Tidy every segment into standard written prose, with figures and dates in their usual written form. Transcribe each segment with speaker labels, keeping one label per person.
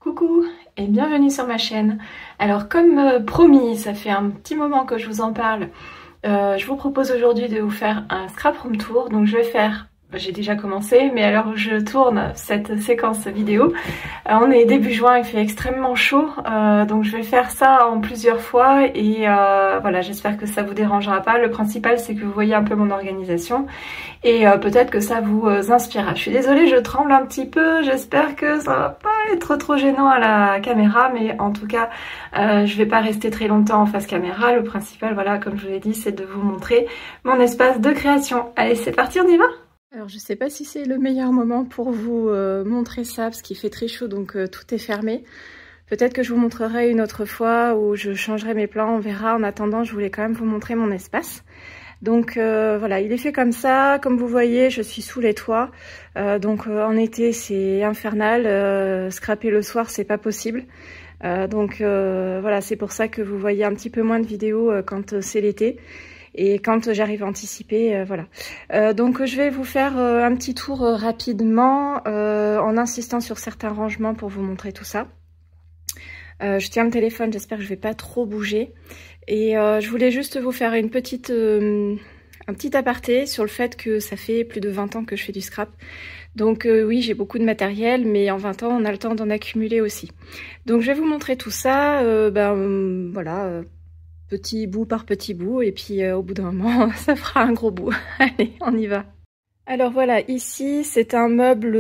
Speaker 1: Coucou et bienvenue sur ma chaîne. Alors comme promis, ça fait un petit moment que je vous en parle, je vous propose aujourd'hui de vous faire un scrap room tour. Donc je vais faire, j'ai déjà commencé, mais alors je tourne cette séquence vidéo. On est début juin, il fait extrêmement chaud, donc je vais faire ça en plusieurs fois et voilà, j'espère que ça vous dérangera pas. Le principal c'est que vous voyez un peu mon organisation et peut-être que ça vous inspirera. Je suis désolée, je tremble un petit peu, j'espère que ça va pas être trop gênant à la caméra, mais en tout cas je vais pas rester très longtemps en face caméra. Le principal, voilà, comme je vous l'ai dit, c'est de vous montrer mon espace de création. Allez, c'est parti, on y va! Alors je sais pas si c'est le meilleur moment pour vous montrer ça parce qu'il fait très chaud, donc tout est fermé. Peut-être que je vous montrerai une autre fois où je changerai mes plans, on verra. En attendant, je voulais quand même vous montrer mon espace. Donc voilà, il est fait comme ça. Comme vous voyez, je suis sous les toits. Donc en été, c'est infernal. Scraper le soir, c'est pas possible. Donc voilà, c'est pour ça que vous voyez un petit peu moins de vidéos quand c'est l'été. Et quand j'arrive à anticiper, voilà. Donc je vais vous faire un petit tour rapidement en insistant sur certains rangements pour vous montrer tout ça. Je tiens le téléphone, j'espère que je vais pas trop bouger. Et je voulais juste vous faire une petite, un petit aparté sur le fait que ça fait plus de 20 ans que je fais du scrap. Donc oui, j'ai beaucoup de matériel, mais en 20 ans, on a le temps d'en accumuler aussi. Donc je vais vous montrer tout ça, voilà, petit bout par petit bout, et puis au bout d'un moment, ça fera un gros bout. Allez, on y va. Alors voilà, ici, c'est un meuble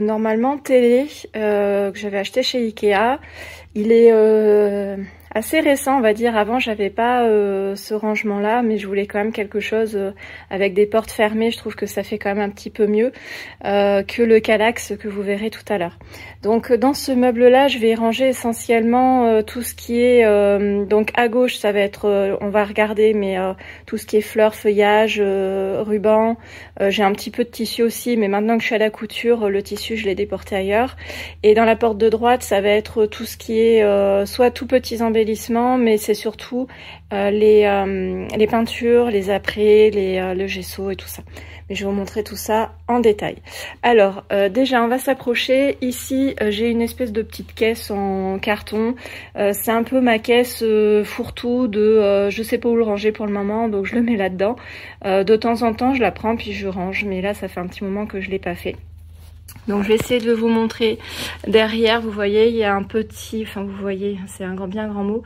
Speaker 1: normalement télé que j'avais acheté chez Ikea. Il est assez récent, on va dire. Avant, j'avais pas ce rangement-là, mais je voulais quand même quelque chose avec des portes fermées. Je trouve que ça fait quand même un petit peu mieux que le Kallax que vous verrez tout à l'heure. Donc dans ce meuble-là, je vais ranger essentiellement tout ce qui est... donc à gauche, ça va être... on va regarder, mais tout ce qui est fleurs, feuillage, ruban. J'ai un petit peu de tissu aussi, mais maintenant que je suis à la couture, le tissu, je l'ai déporté ailleurs. Et dans la porte de droite, ça va être tout ce qui est soit tout petits embellissements, mais c'est surtout les peintures, les apprêts, le gesso et tout ça. Mais je vais vous montrer tout ça en détail. Alors, déjà, on va s'approcher. Ici, j'ai une espèce de petite caisse en carton. C'est un peu ma caisse fourre-tout de je sais pas où le ranger pour le moment, donc je le mets là-dedans. De temps en temps, je la prends puis je range, mais là, ça fait un petit moment que je l'ai pas fait. Donc je vais essayer de vous montrer derrière. Vous voyez, il y a un petit, enfin vous voyez, c'est un bien grand mot.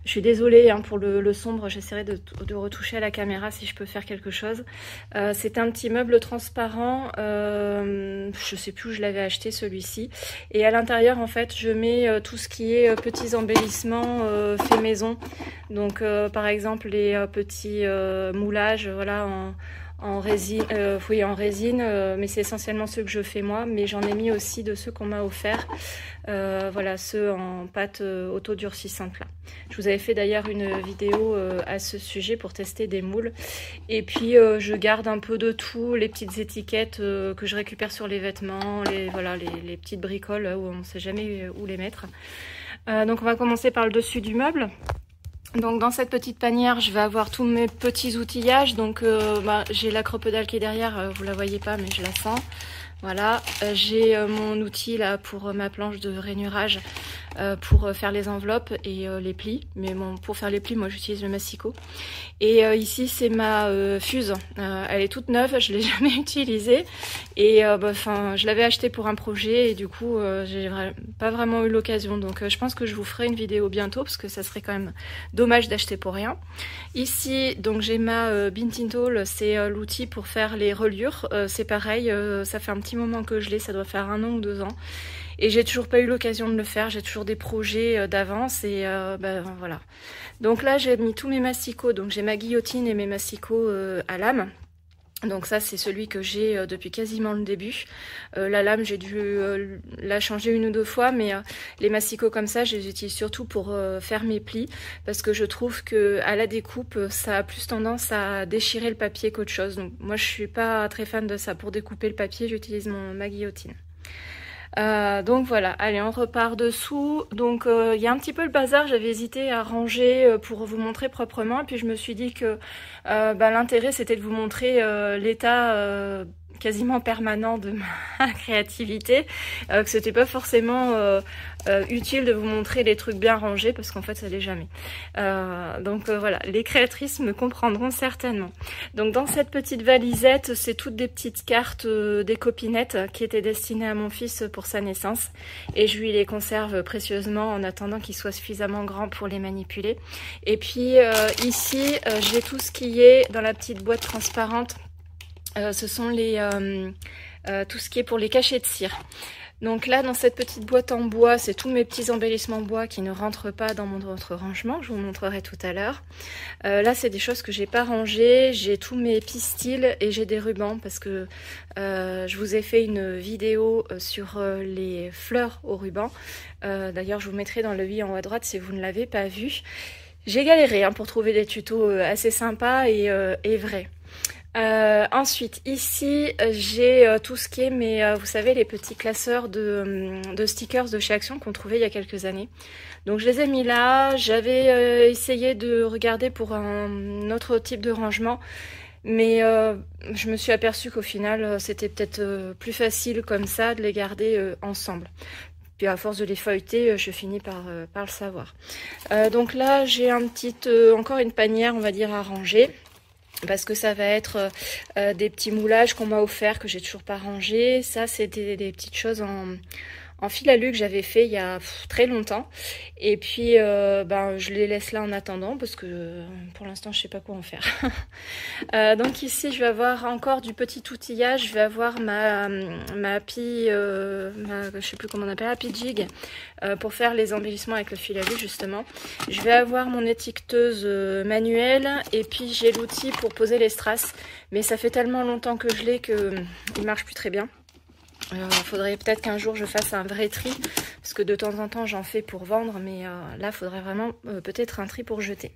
Speaker 1: Je suis désolée hein, pour le sombre, j'essaierai de retoucher à la caméra si je peux faire quelque chose. C'est un petit meuble transparent, je sais plus où je l'avais acheté celui-ci. Et à l'intérieur en fait je mets tout ce qui est petits embellissements fait maison. Donc par exemple les petits moulages, voilà, en résine, oui en résine, mais c'est essentiellement ceux que je fais moi, mais j'en ai mis aussi de ceux qu'on m'a offert, voilà, ceux en pâte auto-durcissante là. Je vous avais fait d'ailleurs une vidéo à ce sujet pour tester des moules, et puis je garde un peu de tout, les petites étiquettes que je récupère sur les vêtements, voilà, les petites bricoles où on ne sait jamais où les mettre. Donc on va commencer par le dessus du meuble. Donc dans cette petite panière, je vais avoir tous mes petits outillages. Donc j'ai la crocodile qui est derrière, vous la voyez pas mais je la sens. Voilà, j'ai mon outil là pour ma planche de rainurage pour faire les enveloppes et les plis. Mais bon, pour faire les plis, moi j'utilise le massicot. Et ici c'est ma fuse. Elle est toute neuve, je l'ai jamais utilisée. Et je l'avais achetée pour un projet et du coup j'ai pas vraiment eu l'occasion. Donc je pense que je vous ferai une vidéo bientôt parce que ça serait quand même dommage d'acheter pour rien. Ici donc j'ai ma Bintintol, c'est l'outil pour faire les reliures. C'est pareil, ça fait un petit moment que je l'ai, ça doit faire 1 an ou 2 ans. Et j'ai toujours pas eu l'occasion de le faire, j'ai toujours des projets d'avance et voilà. Donc là j'ai mis tous mes massicots, donc j'ai ma guillotine et mes massicots à lame. Donc ça c'est celui que j'ai depuis quasiment le début. La lame j'ai dû la changer 1 ou 2 fois, mais les massicots comme ça je les utilise surtout pour faire mes plis, parce que je trouve que à la découpe ça a plus tendance à déchirer le papier qu'autre chose. Donc moi je suis pas très fan de ça. Pour découper le papier j'utilise ma guillotine. Donc voilà, allez on repart dessous. Donc il y a un petit peu le bazar, j'avais hésité à ranger pour vous montrer proprement, et puis je me suis dit que l'intérêt c'était de vous montrer l'état quasiment permanent de ma créativité, que c'était pas forcément utile de vous montrer les trucs bien rangés parce qu'en fait ça l'est jamais. Donc voilà, les créatrices me comprendront certainement. Donc dans cette petite valisette, c'est toutes des petites cartes des copinettes qui étaient destinées à mon fils pour sa naissance et je lui les conserve précieusement en attendant qu'il soit suffisamment grand pour les manipuler. Et puis ici j'ai tout ce qui est dans la petite boîte transparente. Ce sont les tout ce qui est pour les cachets de cire. Donc là, dans cette petite boîte en bois, c'est tous mes petits embellissements bois qui ne rentrent pas dans mon autre rangement. Je vous montrerai tout à l'heure. Là, c'est des choses que j'ai pas rangées. J'ai tous mes pistils et j'ai des rubans parce que je vous ai fait une vidéo sur les fleurs au ruban. D'ailleurs, je vous mettrai dans le i en haut à droite si vous ne l'avez pas vu. J'ai galéré hein, pour trouver des tutos assez sympas et vrais. Ensuite, ici, j'ai tout ce qui est, vous savez, les petits classeurs de stickers de chez Action qu'on trouvait il y a quelques années. Donc, je les ai mis là. J'avais essayé de regarder pour un autre type de rangement. Mais je me suis aperçue qu'au final, c'était peut-être plus facile comme ça de les garder ensemble. Puis à force de les feuilleter, je finis par le savoir. Donc là, j'ai encore une panière, on va dire, à ranger. Parce que ça va être des petits moulages qu'on m'a offert que j'ai toujours pas rangé. Ça, c'est des petites choses en fil alu que j'avais fait il y a très longtemps. Et puis, je les laisse là en attendant parce que pour l'instant, je sais pas quoi en faire. Donc ici, je vais avoir encore du petit outillage. Je vais avoir ma je sais plus comment on appelle, Happy Jig pour faire les embellissements avec le fil alu justement. Je vais avoir mon étiqueteuse manuelle et puis j'ai l'outil pour poser les strass. Mais ça fait tellement longtemps que je l'ai qu'il marche plus très bien. Il faudrait peut-être qu'un jour je fasse un vrai tri parce que de temps en temps j'en fais pour vendre, mais là il faudrait vraiment peut-être un tri pour jeter.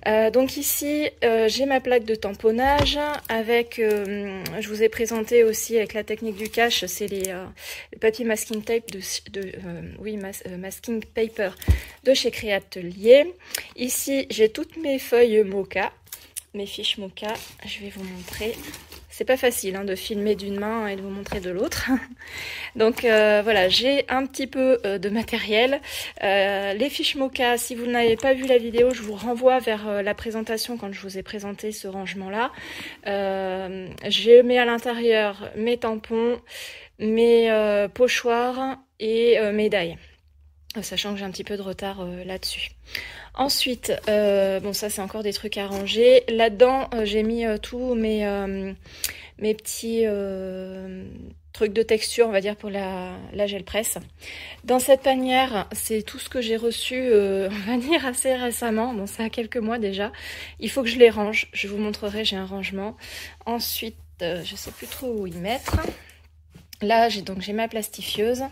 Speaker 1: Donc ici j'ai ma plaque de tamponnage avec, je vous ai présenté aussi avec la technique du cache, c'est les papiers masking tape masking paper de chez Créatelier. Ici j'ai toutes mes feuilles Mocha, mes fiches Mocha, je vais vous montrer. C'est pas facile hein, de filmer d'une main et de vous montrer de l'autre. Donc voilà, j'ai un petit peu de matériel. Les fiches Mocha, si vous n'avez pas vu la vidéo, je vous renvoie vers la présentation quand je vous ai présenté ce rangement-là. Je mets à l'intérieur mes tampons, mes pochoirs et médailles. Sachant que j'ai un petit peu de retard là-dessus. Ensuite, bon ça c'est encore des trucs à ranger. Là-dedans, j'ai mis tous mes petits trucs de texture, on va dire, pour la gel presse. Dans cette panière, c'est tout ce que j'ai reçu, on va dire, assez récemment. Bon, ça a quelques mois déjà. Il faut que je les range. Je vous montrerai, j'ai un rangement. Ensuite, je sais plus trop où y mettre. Là, j'ai ma plastifieuse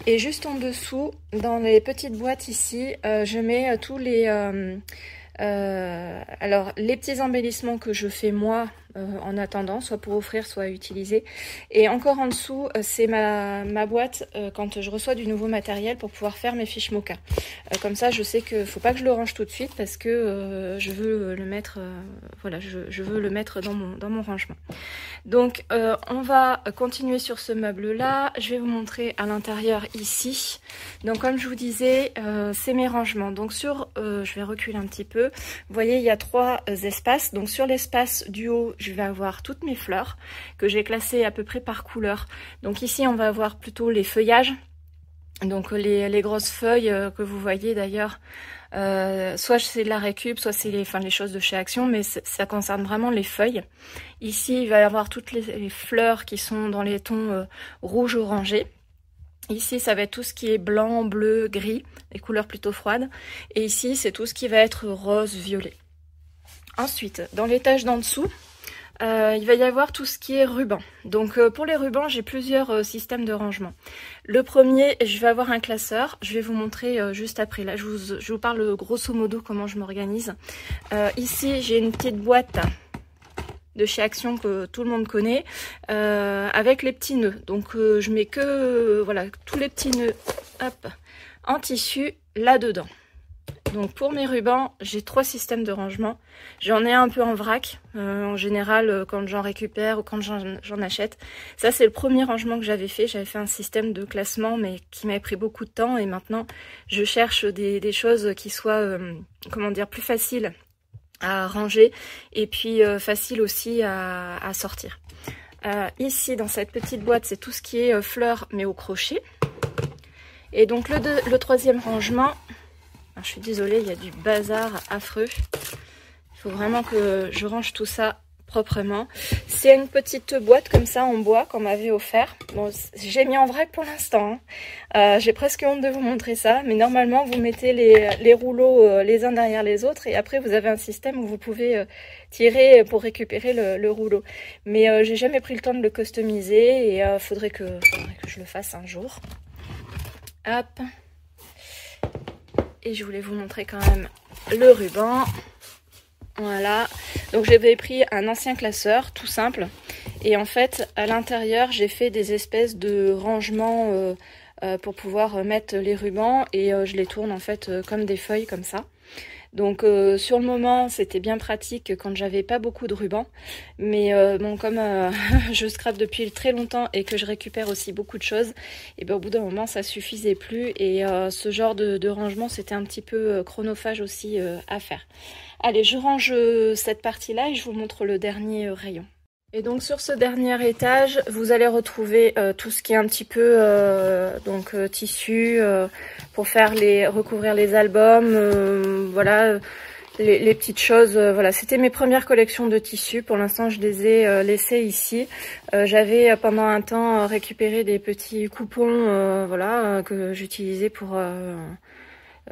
Speaker 1: et juste en dessous, dans les petites boîtes ici, je mets tous les les petits embellissements que je fais moi en attendant, soit pour offrir, soit utiliser. Et encore en dessous, c'est ma boîte quand je reçois du nouveau matériel pour pouvoir faire mes fiches Mocha. Comme ça, je sais que faut pas que je le range tout de suite parce que je veux le mettre, voilà, je veux le mettre dans mon rangement. Donc, on va continuer sur ce meuble-là. Je vais vous montrer à l'intérieur ici. Donc, comme je vous disais, c'est mes rangements. Donc, je vais reculer un petit peu. Vous voyez, il y a 3 espaces. Donc, sur l'espace du haut, je vais avoir toutes mes fleurs que j'ai classées à peu près par couleur. Donc, ici, on va avoir plutôt les feuillages. Donc, les grosses feuilles que vous voyez d'ailleurs. Soit c'est de la récup, soit c'est les choses de chez Action, mais ça concerne vraiment les feuilles. Ici, il va y avoir toutes les fleurs qui sont dans les tons rouge orangé. Ici, ça va être tout ce qui est blanc, bleu, gris, les couleurs plutôt froides. Et ici, c'est tout ce qui va être rose, violet. Ensuite, dans l'étage d'en dessous, il va y avoir tout ce qui est ruban. Donc pour les rubans, j'ai plusieurs systèmes de rangement. Le premier, je vais avoir un classeur. Je vais vous montrer juste après. Là, je vous parle grosso modo comment je m'organise. Ici, j'ai une petite boîte de chez Action que tout le monde connaît, avec les petits nœuds. Donc je mets que voilà tous les petits nœuds hop, en tissu là-dedans. Donc pour mes rubans, j'ai 3 systèmes de rangement. J'en ai un peu en vrac, en général quand j'en récupère ou quand j'en achète. Ça c'est le premier rangement que j'avais fait. J'avais fait un système de classement mais qui m'avait pris beaucoup de temps. Et maintenant je cherche des choses qui soient, comment dire, plus faciles à ranger et puis faciles aussi à sortir. Ici dans cette petite boîte, c'est tout ce qui est fleurs mais au crochet. Et donc le troisième rangement... Alors, je suis désolée, il y a du bazar affreux. Il faut vraiment que je range tout ça proprement. C'est une petite boîte comme ça en bois qu'on m'avait offert. Bon, j'ai mis en vrac pour l'instant. Hein. J'ai presque honte de vous montrer ça. Mais normalement, vous mettez les rouleaux les uns derrière les autres. Et après, vous avez un système où vous pouvez tirer pour récupérer le rouleau. Mais j'ai jamais pris le temps de le customiser. Et faudrait que je le fasse un jour. Hop. Et je voulais vous montrer quand même le ruban. Voilà. Donc j'avais pris un ancien classeur, tout simple. Et en fait, à l'intérieur, j'ai fait des espèces de rangements pour pouvoir mettre les rubans. Et je les tourne en fait comme des feuilles comme ça. Donc sur le moment, c'était bien pratique quand j'avais pas beaucoup de rubans. Mais bon, comme je scrape depuis très longtemps et que je récupère aussi beaucoup de choses, et ben au bout d'un moment, ça suffisait plus. Et ce genre de rangement, c'était un petit peu chronophage aussi à faire. Allez, je range cette partie-là et je vous montre le dernier rayon. Et donc sur ce dernier étage, vous allez retrouver tout ce qui est un petit peu tissu pour faire recouvrir les albums, voilà, les petites choses. Voilà, c'était mes premières collections de tissus. Pour l'instant, je les ai laissées ici. J'avais pendant un temps récupéré des petits coupons, voilà, que j'utilisais pour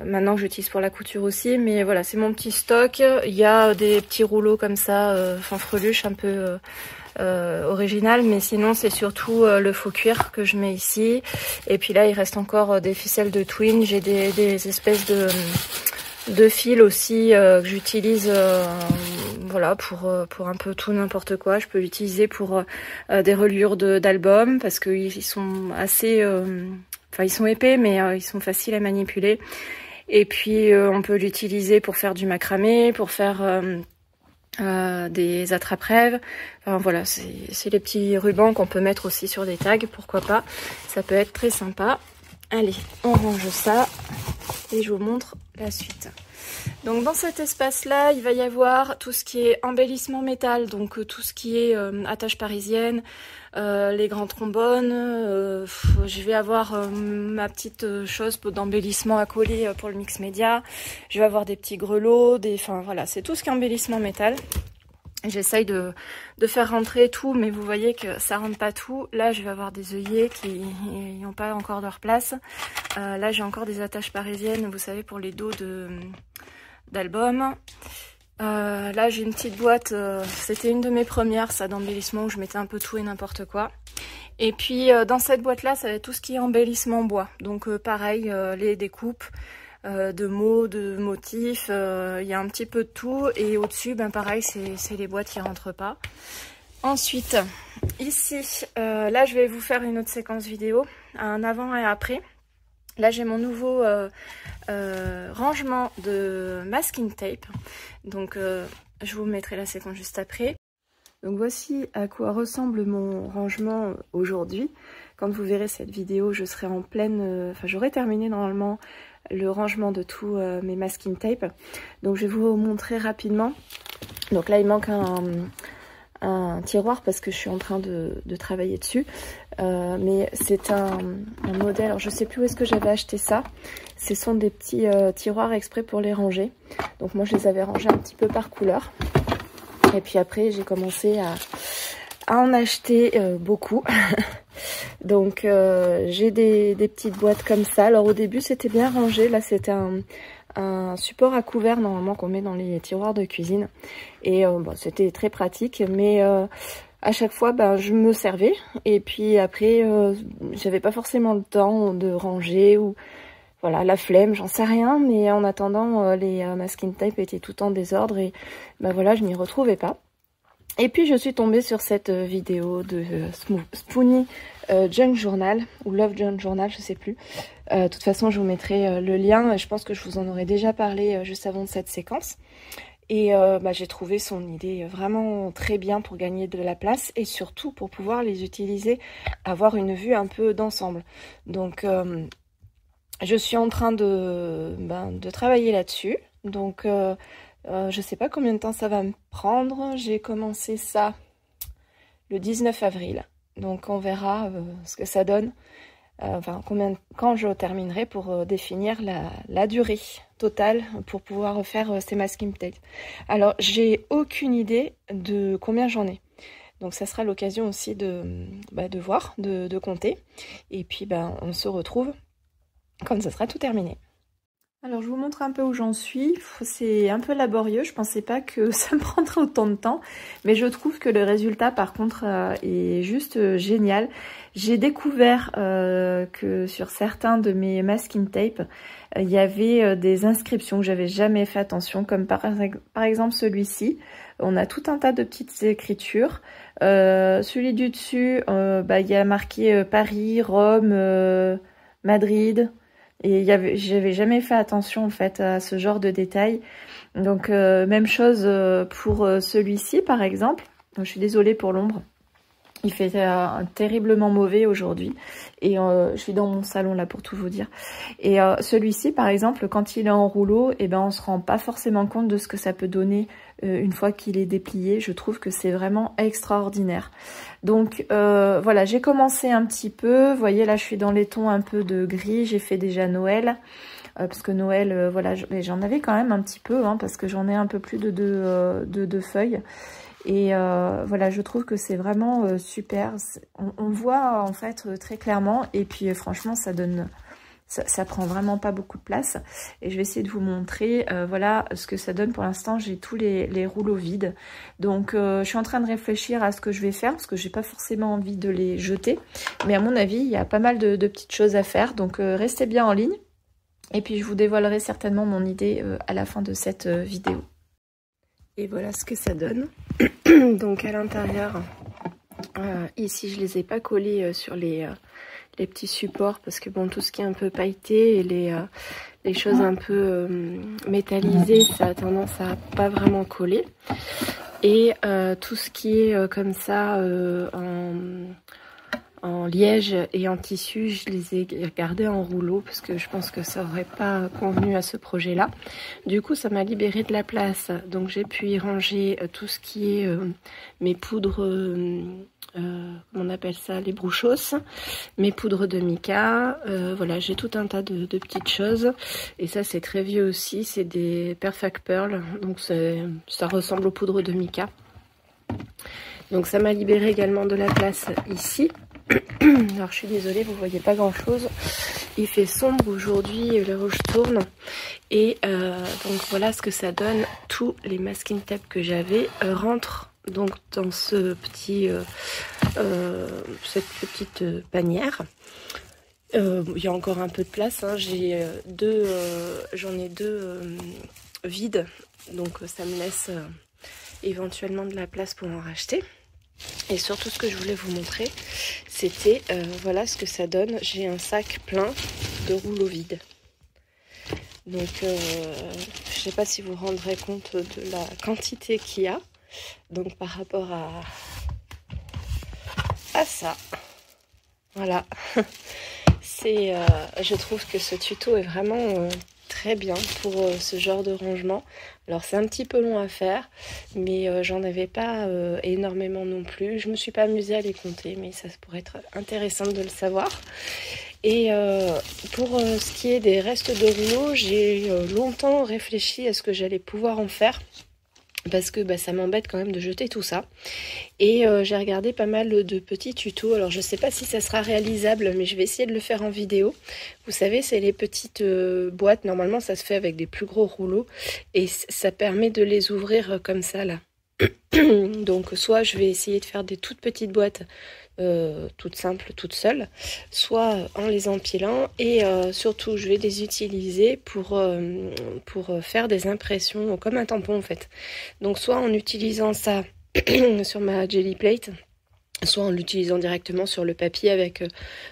Speaker 1: maintenant que j'utilise pour la couture aussi, mais voilà, c'est mon petit stock. Il y a des petits rouleaux comme ça, fanfreluche, un peu original, mais sinon c'est surtout le faux cuir que je mets ici. Et puis là, il reste encore des ficelles de twin. J'ai des espèces de fils aussi que j'utilise voilà, pour un peu tout n'importe quoi. Je peux l'utiliser pour des reliures d'albums parce qu'ils sont assez... Enfin, ils sont épais, mais ils sont faciles à manipuler. Et puis, on peut l'utiliser pour faire du macramé, pour faire des attrape-rêves. Enfin, voilà, c'est les petits rubans qu'on peut mettre aussi sur des tags, pourquoi pas. Ça peut être très sympa. Allez, on range ça et je vous montre la suite. Donc dans cet espace-là, il va y avoir tout ce qui est embellissement métal, donc tout ce qui est attache parisienne, les grands trombones. Je vais avoir ma petite chose d'embellissement à coller pour le mix média. Je vais avoir des petits grelots, enfin voilà, c'est tout ce qui est embellissement métal. J'essaye de faire rentrer tout, mais vous voyez que ça rentre pas tout. Là, je vais avoir des œillets qui n'ont pas encore leur place. Là, j'ai encore des attaches parisiennes, vous savez, pour les dos d'albums. Là, j'ai une petite boîte. C'était une de mes premières, ça, d'embellissement, où je mettais un peu tout et n'importe quoi. Et puis, dans cette boîte-là, ça va être tout ce qui est embellissement bois. Donc, pareil, les découpes. De mots, de motifs, il y a un petit peu de tout et au-dessus, ben pareil, c'est les boîtes qui rentrent pas. Ensuite, ici, là je vais vous faire une autre séquence vidéo, un avant et après. Là j'ai mon nouveau rangement de masking tape, donc je vous mettrai la séquence juste après. Donc voici à quoi ressemble mon rangement aujourd'hui. Quand vous verrez cette vidéo, je serai en pleine... Enfin, j'aurai terminé normalement le rangement de tous mes masking tape. Donc je vais vous montrer rapidement. Donc là, il manque un tiroir parce que je suis en train de travailler dessus. Mais c'est un modèle... Alors, je sais plus où est-ce que j'avais acheté ça. Ce sont des petits tiroirs exprès pour les ranger. Donc moi, je les avais rangés un petit peu par couleur. Et puis après, j'ai commencé à en acheter beaucoup. Donc j'ai des petites boîtes comme ça. Alors au début, c'était bien rangé. Là, c'était un support à couvert normalement qu'on met dans les tiroirs de cuisine. Et bon, c'était très pratique. Mais à chaque fois, ben, je me servais. Et puis après, j'avais pas forcément le temps de ranger ou... Voilà, la flemme, j'en sais rien, mais en attendant, les masking tape étaient tout en désordre et ben voilà, je m'y retrouvais pas. Et puis je suis tombée sur cette vidéo de Spoonie Junk Journal ou Love Junk Journal, je sais plus. De toute façon, je vous mettrai le lien. Je pense que je vous en aurais déjà parlé juste avant cette séquence. Et j'ai trouvé son idée vraiment très bien pour gagner de la place et surtout pour pouvoir les utiliser, avoir une vue un peu d'ensemble. Donc je suis en train de travailler là-dessus. Donc je sais pas combien de temps ça va me prendre. J'ai commencé ça le 19 avril. Donc on verra ce que ça donne. Quand je terminerai pour définir la durée totale pour pouvoir faire ces masking tape. Alors j'ai aucune idée de combien j'en ai. Donc ça sera l'occasion aussi de voir, de compter. Et puis on se retrouve quand ça sera tout terminé. Alors je vous montre un peu où j'en suis. C'est un peu laborieux, je pensais pas que ça me prendrait autant de temps, mais je trouve que le résultat par contre est juste génial. J'ai découvert que sur certains de mes masking tape, il y avait des inscriptions que j'avais jamais fait attention, comme par exemple celui-ci. On a tout un tas de petites écritures. Celui du dessus, il y a marqué Paris, Rome, Madrid. Et j'avais jamais fait attention en fait à ce genre de détails. Donc même chose pour celui-ci par exemple. Donc, je suis désolée pour l'ombre. Il fait terriblement mauvais aujourd'hui. Et je suis dans mon salon là pour tout vous dire. Et celui-ci par exemple, quand il est en rouleau, on se rend pas forcément compte de ce que ça peut donner une fois qu'il est déplié. Je trouve que c'est vraiment extraordinaire. Donc voilà, j'ai commencé un petit peu. Vous voyez là, je suis dans les tons un peu de gris. J'ai fait déjà Noël. Parce que Noël, voilà, j'en avais quand même un petit peu. Parce que j'en ai un peu plus de deux feuilles. Et voilà, je trouve que c'est vraiment super. On voit en fait très clairement. Et puis franchement, ça donne... Ça prend vraiment pas beaucoup de place. Et je vais essayer de vous montrer voilà ce que ça donne pour l'instant. J'ai tous les rouleaux vides. Donc je suis en train de réfléchir à ce que je vais faire parce que j'ai pas forcément envie de les jeter. Mais à mon avis, il y a pas mal de petites choses à faire. Donc restez bien en ligne. Et puis je vous dévoilerai certainement mon idée à la fin de cette vidéo. Et voilà ce que ça donne. Donc à l'intérieur, ici je les ai pas collés sur les petits supports parce que bon, tout ce qui est un peu pailleté et les choses un peu métallisées, ça a tendance à pas vraiment coller. Et tout ce qui est comme ça en liège et en tissu, je les ai gardés en rouleau parce que je pense que ça aurait pas convenu à ce projet là. Du coup ça m'a libéré de la place, donc j'ai pu y ranger tout ce qui est mes poudres, on appelle ça les brouchos, mes poudres de mica, voilà, j'ai tout un tas de petites choses. Et ça c'est très vieux aussi, c'est des Perfect Pearl, donc ça ressemble aux poudres de mica. Donc ça m'a libéré également de la place ici. Alors je suis désolée, vous voyez pas grand chose, il fait sombre aujourd'hui, l'heure où je tourne. Et donc voilà ce que ça donne. Tous les masking tape que j'avais rentrent donc dans ce petit cette petite panière. Il y a encore un peu de place, hein. J'en ai deux vides, donc ça me laisse éventuellement de la place pour en racheter. Et surtout ce que je voulais vous montrer, c'était voilà ce que ça donne. J'ai un sac plein de rouleaux vides. Donc je sais pas si vous vous rendrez compte de la quantité qu'il y a. Donc par rapport à ça, voilà. Je trouve que ce tuto est vraiment très bien pour ce genre de rangement. Alors c'est un petit peu long à faire, mais j'en avais pas énormément non plus. Je me suis pas amusée à les compter, mais ça pourrait être intéressant de le savoir. Et pour ce qui est des restes de rouleaux, j'ai longtemps réfléchi à ce que j'allais pouvoir en faire. Parce que ça m'embête quand même de jeter tout ça. Et j'ai regardé pas mal de petits tutos. Alors je sais pas si ça sera réalisable, mais je vais essayer de le faire en vidéo. Vous savez, c'est les petites boîtes. Normalement ça se fait avec des plus gros rouleaux. Et ça permet de les ouvrir comme ça là. Donc soit je vais essayer de faire des toutes petites boîtes toutes simples, toutes seules, soit en les empilant, et surtout je vais les utiliser pour faire des impressions comme un tampon en fait. Donc soit en utilisant ça sur ma jelly plate,
Speaker 2: soit en l'utilisant directement sur le papier avec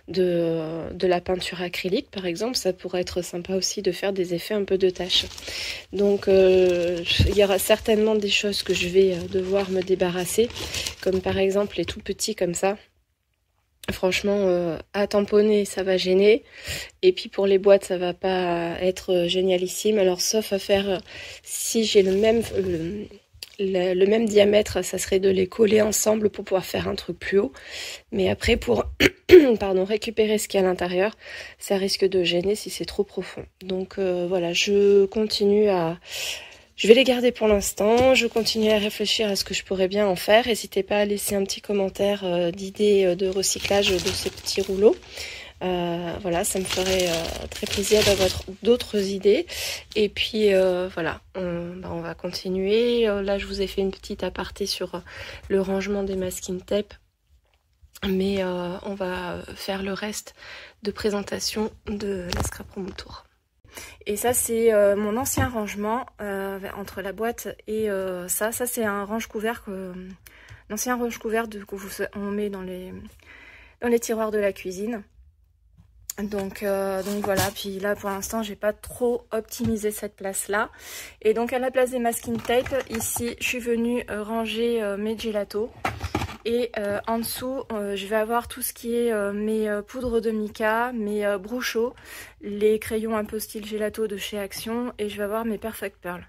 Speaker 2: de la peinture acrylique par exemple. Ça pourrait être sympa aussi de faire des effets un peu de taches. Donc il y aura certainement des choses que je vais devoir me débarrasser, comme par exemple les tout petits comme ça. Franchement, à tamponner, ça va gêner. Et puis pour les boîtes, ça va pas être génialissime. Alors sauf à faire, si j'ai le même diamètre, ça serait de les coller ensemble pour pouvoir faire un truc plus haut. Mais après, pour pardon, récupérer ce qu'il y a à l'intérieur, ça risque de gêner si c'est trop profond. Donc voilà, je continue à... Je vais les garder pour l'instant, je continue à réfléchir à ce que je pourrais bien en faire. N'hésitez pas à laisser un petit commentaire d'idées de recyclage de ces petits rouleaux. Voilà, ça me ferait très plaisir d'avoir d'autres idées. Et puis voilà, on va continuer. Là, je vous ai fait une petite aparté sur le rangement des masking tape. Mais on va faire le reste de présentation de la Scrap Room Tour. Et ça c'est mon ancien rangement entre la boîte et ça c'est un range-couvert un ancien range-couvert on met dans les tiroirs de la cuisine. Donc voilà, puis là pour l'instant j'ai pas trop optimisé cette place là. Et donc à la place des masking tape, ici je suis venue ranger mes gelatos. Et en dessous, je vais avoir tout ce qui est mes poudres de mica, mes Bruchot, les crayons un peu style gelato de chez Action, et je vais avoir mes Perfect Pearl.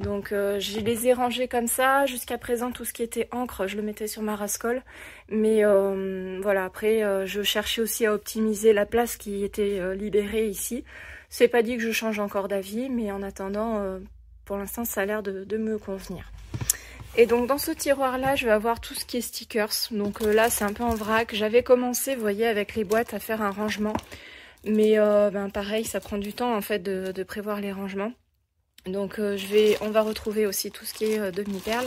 Speaker 2: Donc je les ai rangés comme ça. Jusqu'à présent, tout ce qui était encre, je le mettais sur ma rascole. Mais voilà, après, je cherchais aussi à optimiser la place qui était libérée ici. C'est pas dit que je change encore d'avis, mais en attendant, pour l'instant, ça a l'air de me convenir. Et donc dans ce tiroir là je vais avoir tout ce qui est stickers. Donc là c'est un peu en vrac. J'avais commencé, vous voyez, avec les boîtes à faire un rangement. Mais pareil, ça prend du temps en fait de prévoir les rangements. Donc on va retrouver aussi tout ce qui est demi-perles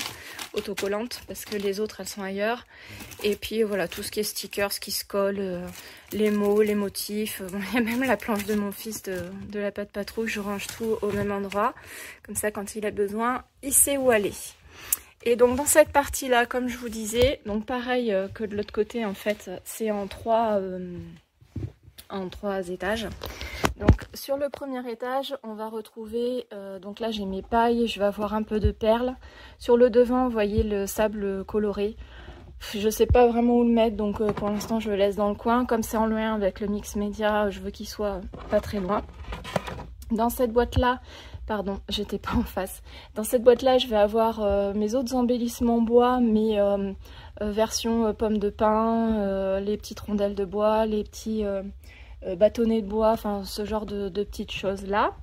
Speaker 2: autocollantes parce que les autres elles sont ailleurs. Et puis voilà, tout ce qui est stickers qui se collent, les mots, les motifs. Bon, il y a même la planche de mon fils de la Patte Patrouille. Je range tout au même endroit. Comme ça quand il a besoin, il sait où aller. Et donc dans cette partie là, comme je vous disais, donc pareil que de l'autre côté en fait, c'est en trois étages. Donc sur le premier étage, on va retrouver, donc là j'ai mes pailles, je vais avoir un peu de perles. Sur le devant, vous voyez le sable coloré. Je sais pas vraiment où le mettre, donc pour l'instant je le laisse dans le coin. Comme c'est en lien avec le mix média, je veux qu'il soit pas très loin. Dans cette boîte là, pardon, j'étais pas en face. Dans cette boîte-là, je vais avoir mes autres embellissements bois, mes versions pommes de pin, les petites rondelles de bois, les petits bâtonnets de bois, enfin ce genre de petites choses-là,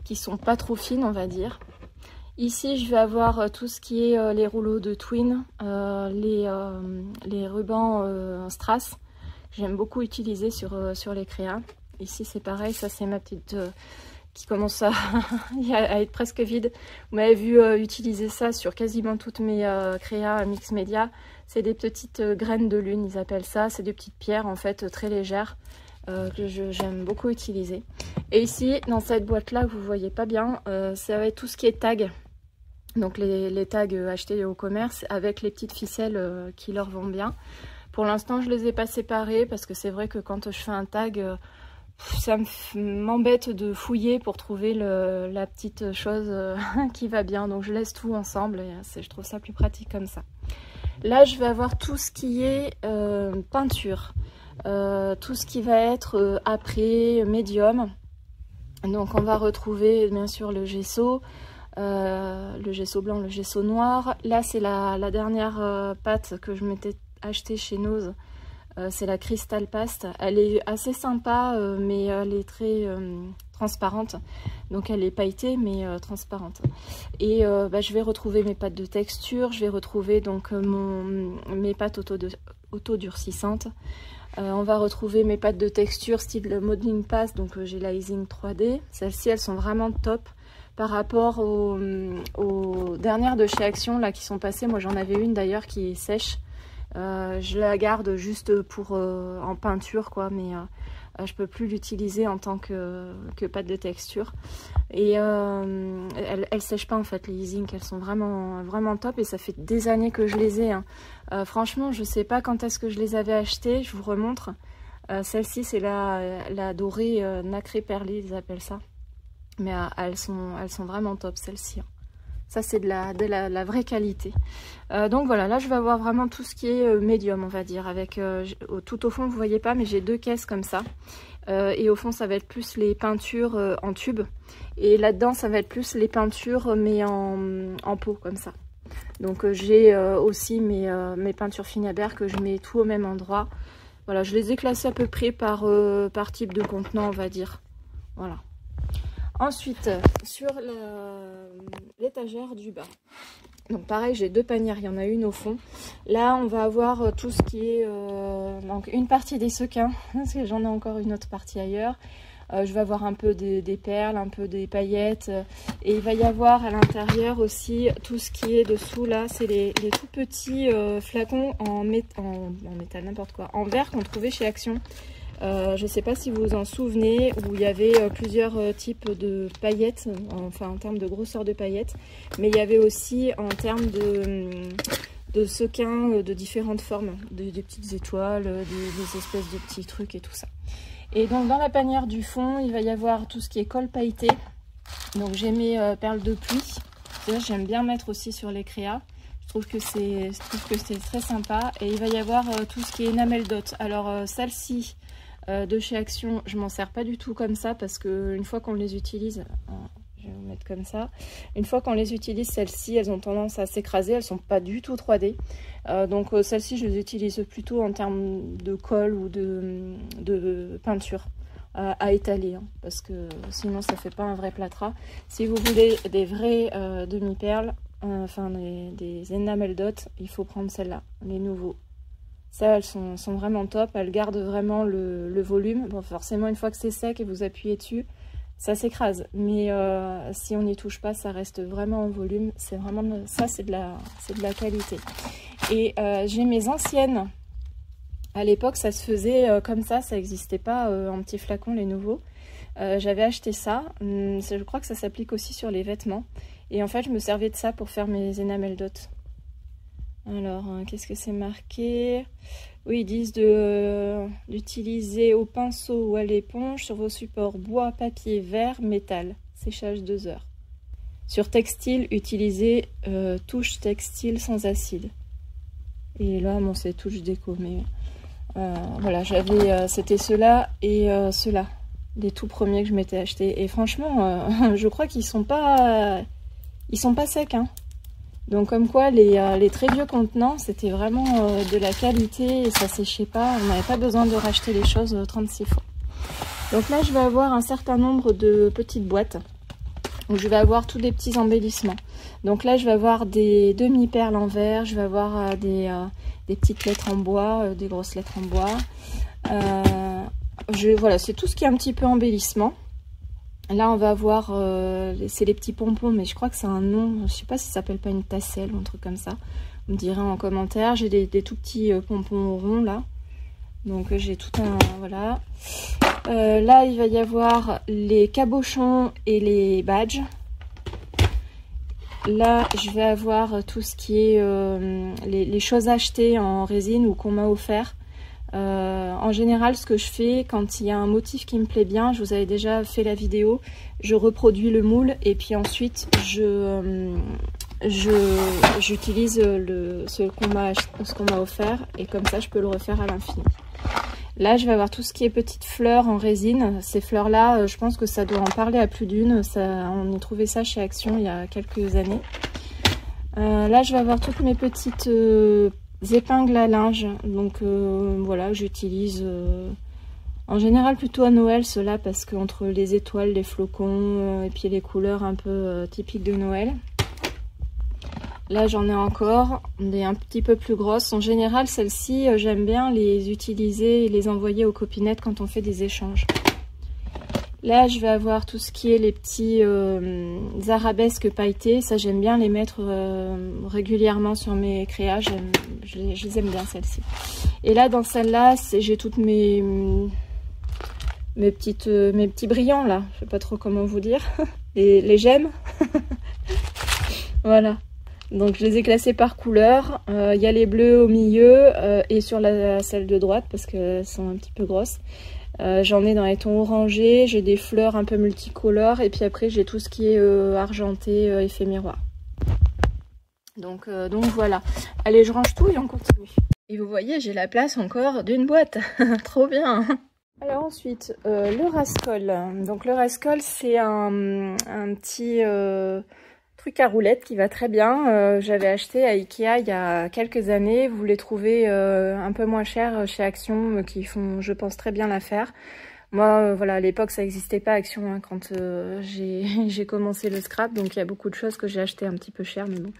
Speaker 2: qui sont pas trop fines, on va dire. Ici, je vais avoir tout ce qui est les rouleaux de twin, les rubans strass. J'aime beaucoup utiliser sur les créas. Ici, c'est pareil, ça c'est ma petite... qui commence à être presque vide. Vous m'avez vu utiliser ça sur quasiment toutes mes créas mix média. C'est des petites graines de lune, ils appellent ça. C'est des petites pierres en fait très légères que j'aime beaucoup utiliser. Et ici, dans cette boîte-là, que vous voyez pas bien, ça va être tout ce qui est tag. Donc les tags achetés au commerce avec les petites ficelles qui leur vont bien. Pour l'instant, je les ai pas séparés parce que c'est vrai que quand je fais un tag... ça m'embête de fouiller pour trouver la petite chose qui va bien. Donc je laisse tout ensemble et je trouve ça plus pratique comme ça. Là je vais avoir tout ce qui est peinture. Tout ce qui va être après médium. Donc on va retrouver bien sûr le gesso blanc, le gesso noir. Là c'est la dernière pâte que je m'étais achetée chez Nose. C'est la Crystal Paste. Elle est assez sympa, mais elle est très transparente. Donc elle est pailletée, mais transparente. Et je vais retrouver mes pâtes de texture. Je vais retrouver donc mes pâtes auto-durcissantes. On va retrouver mes pâtes de texture style Modeling Paste. Donc j'ai la Easing 3D. Celles-ci, elles sont vraiment top. Par rapport aux dernières de chez Action là, qui sont passées. Moi, j'en avais une d'ailleurs qui est sèche. Je la garde juste pour en peinture quoi, mais
Speaker 3: Je peux plus l'utiliser en tant que pâte de texture. Et elles sèchent pas en fait, les Easing, elles sont vraiment top et ça fait des années que je les ai. Hein. Franchement, je sais pas quand est-ce que je les avais achetées, je vous remontre. Celle-ci, c'est la dorée nacrée perlée, ils appellent ça. Mais elles sont vraiment top, celles-ci. Hein. Ça, c'est de la vraie qualité. Donc voilà, là, je vais avoir vraiment tout ce qui est médium, on va dire. Avec tout au fond, vous voyez pas, mais j'ai 2 caisses comme ça. Et au fond, ça va être plus les peintures en tube. Et là-dedans, ça va être plus les peintures, mais en pot, comme ça. Donc j'ai aussi mes peintures Finabert que je mets tout au même endroit. Voilà, je les ai classées à peu près par type de contenant, on va dire. Voilà. Ensuite, sur l'étagère du bas. Donc pareil, j'ai 2 panières, il y en a une au fond. Là, on va avoir tout ce qui est... donc une partie des sequins, parce que j'en ai encore une autre partie ailleurs. Je vais avoir un peu des perles, un peu des paillettes. Et il va y avoir à l'intérieur aussi tout ce qui est dessous, là. C'est les tout petits flacons en métal, n'importe quoi. En verre qu'on trouvait chez Action. Je ne sais pas si vous vous en souvenez, où il y avait plusieurs types de paillettes, enfin en termes de grosseur de paillettes, mais il y avait aussi en termes de sequins de différentes formes, des petites étoiles, des espèces de petits trucs et tout ça. Et donc dans la panière du fond, il va y avoir tout ce qui est colle pailleté. Donc j'ai mes perles de pluie, j'aime bien mettre aussi sur les créas. Je trouve que c'est très sympa. Et il va y avoir tout ce qui est enamel dot. Alors celle-ci... de chez Action, je m'en sers pas du tout comme ça parce que une fois qu'on les utilise, je vais vous mettre comme ça, une fois qu'on les utilise, celles-ci, elles ont tendance à s'écraser, elles sont pas du tout 3D. Donc celles-ci, je les utilise plutôt en termes de colle ou de peinture à étaler, hein, parce que sinon ça fait pas un vrai plâtras. Si vous voulez des vraies demi-perles, enfin des enamel dot, il faut prendre celles-là, les nouveaux. Ça, elles sont vraiment top, elles gardent vraiment le volume. Bon, forcément, une fois que c'est sec et vous appuyez dessus, ça s'écrase. Mais si on n'y touche pas, ça reste vraiment en volume. C'est vraiment ça, c'est de la qualité. Et j'ai mes anciennes. À l'époque, ça se faisait comme ça n'existait pas en petits flacons, les nouveaux. J'avais acheté ça. Je crois que ça s'applique aussi sur les vêtements. Et en fait, je me servais de ça pour faire mes enamel dots. Alors, qu'est-ce que c'est marqué? Oui, ils disent d'utiliser au pinceau ou à l'éponge sur vos supports bois, papier, verre, métal. Séchage 2 heures. Sur textile, utilisez touche textile sans acide. Et là, bon, c'est touche déco, mais voilà, j'avais, c'était ceux-là et ceux-là, les tout premiers que je m'étais achetés. Et franchement, je crois qu'ils sont pas secs, hein. Donc comme quoi les très vieux contenants, c'était vraiment de la qualité et ça séchait pas. On n'avait pas besoin de racheter les choses 36 fois. Donc là, je vais avoir un certain nombre de petites boîtes où je vais avoir tous des petits embellissements. Donc là, je vais avoir des demi-perles en verre, je vais avoir des petites lettres en bois, des grosses lettres en bois. Voilà, c'est tout ce qui est un petit peu embellissement. Là, on va avoir, c'est les petits pompons, mais je crois que c'est un nom. Je sais pas si ça s'appelle pas une tasselle ou un truc comme ça. Vous me direz en commentaire. J'ai des tout petits pompons ronds là. Donc j'ai tout un, voilà. Là, il va y avoir les cabochons et les badges. Là, je vais avoir tout ce qui est les choses achetées en résine ou qu'on m'a offert. En général, ce que je fais quand il y a un motif qui me plaît bien, je vous avais déjà fait la vidéo, je reproduis le moule et puis ensuite j'utilise ce qu'on m'a offert et comme ça je peux le refaire à l'infini. Là, je vais avoir tout ce qui est petites fleurs en résine. Ces fleurs-là, je pense que ça doit en parler à plus d'une. On a trouvé ça chez Action il y a quelques années. Là, je vais avoir toutes mes petites épingles à linge. Donc voilà, j'utilise en général plutôt à Noël ceux-là parce qu'entre les étoiles, les flocons et puis les couleurs un peu typiques de Noël. Là, j'en ai encore des un petit peu plus grosses. En général, celles-ci, j'aime bien les utiliser et les envoyer aux copinettes quand on fait des échanges. Là, je vais avoir tout ce qui est les petits arabesques pailletés. Ça, j'aime bien les mettre régulièrement sur mes créas. Je les aime bien, celles-ci. Et là, dans celle-là, j'ai toutes mes mes petits brillants là, je sais pas trop comment vous dire, les gemmes. Voilà, donc je les ai classés par couleur. Il y a les bleus au milieu et sur celle de droite parce qu'elles sont un petit peu grosses. J'en ai dans les tons orangés, j'ai des fleurs un peu multicolores et puis après j'ai tout ce qui est argenté, effet miroir. Donc voilà. Allez, je range tout et on continue. Et vous voyez, j'ai la place encore d'une boîte. Trop bien. Alors ensuite, le Rascol. Donc le Rascol, c'est un petit truc à roulettes qui va très bien. J'avais acheté à Ikea il y a quelques années. Vous les trouvez un peu moins chers chez Action, qui font, je pense, très bien l'affaire. Moi, voilà, à l'époque, ça n'existait pas Action hein, quand j'ai commencé le scrap. Donc il y a beaucoup de choses que j'ai acheté un petit peu cher, mais bon.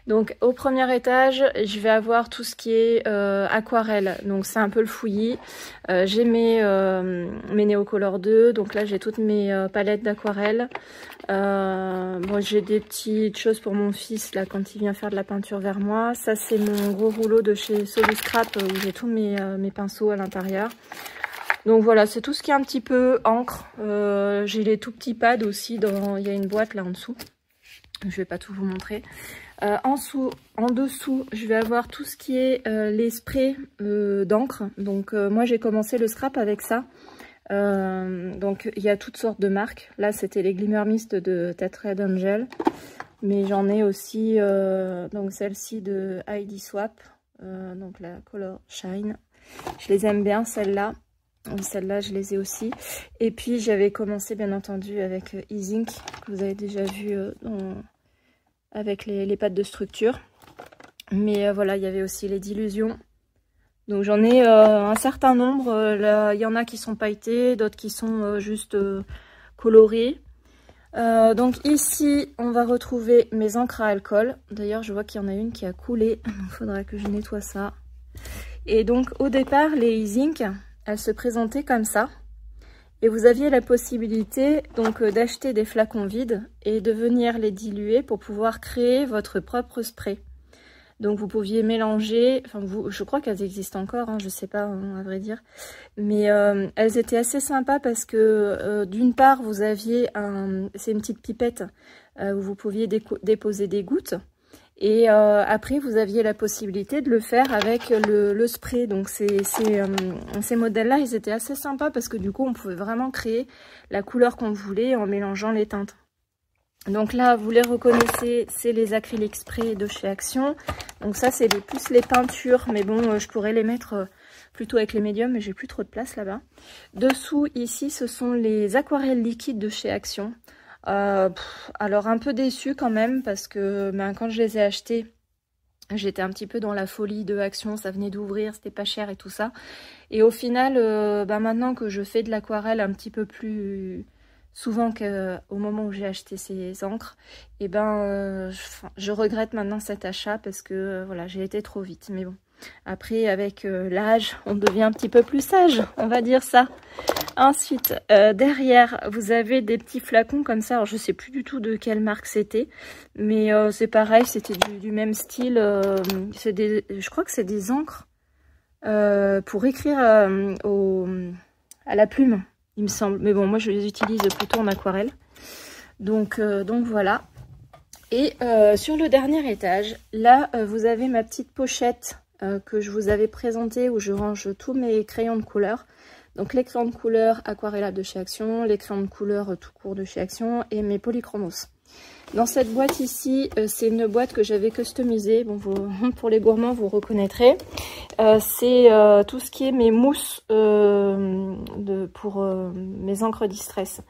Speaker 3: Donc au premier étage, je vais avoir tout ce qui est aquarelle. Donc c'est un peu le fouillis. J'ai mes Neocolor 2. Donc là j'ai toutes mes palettes d'aquarelle. Bon, j'ai des petites choses pour mon fils là quand il vient faire de la peinture vers moi. Ça c'est mon gros rouleau de chez Soluscrap où j'ai tous mes pinceaux à l'intérieur. Donc voilà, c'est tout ce qui est un petit peu encre. J'ai les tout petits pads aussi. Il y a une boîte là en dessous. Je vais pas tout vous montrer. En dessous, je vais avoir tout ce qui est les sprays d'encre. Donc moi j'ai commencé le scrap avec ça. Donc il y a toutes sortes de marques. Là c'était les Glimmer Mist de Tetra Angel. Mais j'en ai aussi donc celle-ci de ID Swap. Donc la Color Shine. Je les aime bien celles-là. Celles-là je les ai aussi. Et puis j'avais commencé bien entendu avec E-Zinc que vous avez déjà vu avec les pattes de structure. Mais voilà, il y avait aussi les dilutions. Donc j'en ai un certain nombre. Là, il y en a qui sont pailletés, d'autres qui sont juste colorés. Donc ici, on va retrouver mes encres à alcool. D'ailleurs, je vois qu'il y en a une qui a coulé. Il faudra que je nettoie ça. Et donc au départ, les E-Zinc, elles se présentaient comme ça. Et vous aviez la possibilité donc d'acheter des flacons vides et de venir les diluer pour pouvoir créer votre propre spray. Donc vous pouviez mélanger, enfin je crois qu'elles existent encore, hein, je sais pas hein, à vrai dire. Mais elles étaient assez sympas parce que d'une part vous aviez c'est une petite pipette où vous pouviez déposer des gouttes. Et après, vous aviez la possibilité de le faire avec le spray. Donc ces modèles-là, ils étaient assez sympas parce que du coup, on pouvait vraiment créer la couleur qu'on voulait en mélangeant les teintes. Donc là, vous les reconnaissez, c'est les acryliques spray de chez Action. Donc ça, c'est plus les peintures. Mais bon, je pourrais les mettre plutôt avec les médiums, mais j'ai plus trop de place là-bas. Dessous, ici, ce sont les aquarelles liquides de chez Action. Alors un peu déçue quand même parce que quand je les ai achetés, j'étais un petit peu dans la folie de Action, ça venait d'ouvrir, c'était pas cher et tout ça. Et au final, maintenant que je fais de l'aquarelle un petit peu plus souvent qu'au moment où j'ai acheté ces encres, et je regrette maintenant cet achat parce que voilà, j'ai été trop vite. Mais bon, après avec l'âge, on devient un petit peu plus sage, on va dire ça. Ensuite, derrière, vous avez des petits flacons comme ça. Alors, je sais plus du tout de quelle marque c'était. Mais c'est pareil, c'était du même style. Je crois que c'est des encres pour écrire à la plume, il me semble. Mais bon, moi, je les utilise plutôt en aquarelle. Donc voilà. Et sur le dernier étage, là, vous avez ma petite pochette que je vous avais présentée où je range tous mes crayons de couleur. Donc les crayons de couleur Aquarella de chez Action, les crayons de couleur tout court de chez Action et mes polychromos. Dans cette boîte ici, c'est une boîte que j'avais customisée. Bon, pour les gourmands, vous reconnaîtrez. C'est tout ce qui est mes mousses pour mes encres distress.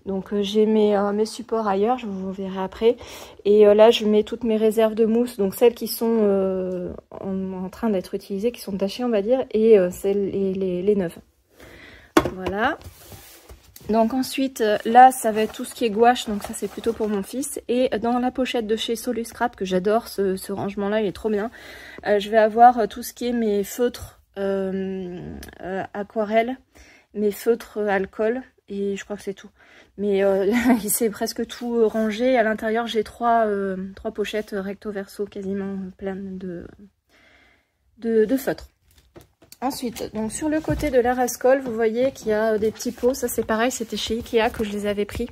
Speaker 3: Donc j'ai mes supports ailleurs, je vous verrai après. Et là, je mets toutes mes réserves de mousse, donc celles qui sont en train d'être utilisées, qui sont tachées, on va dire, et les neuves. Voilà. Donc ensuite, là, ça va être tout ce qui est gouache, donc ça c'est plutôt pour mon fils. Et dans la pochette de chez Soluscrap, que j'adore, ce rangement-là, il est trop bien. Je vais avoir tout ce qui est mes feutres aquarelle, mes feutres alcool, et je crois que c'est tout. Mais c'est presque tout rangé. À l'intérieur, j'ai trois pochettes recto verso quasiment pleines de feutres. Ensuite, donc sur le côté de la rascole, vous voyez qu'il y a des petits pots. Ça c'est pareil, c'était chez Ikea que je les avais pris.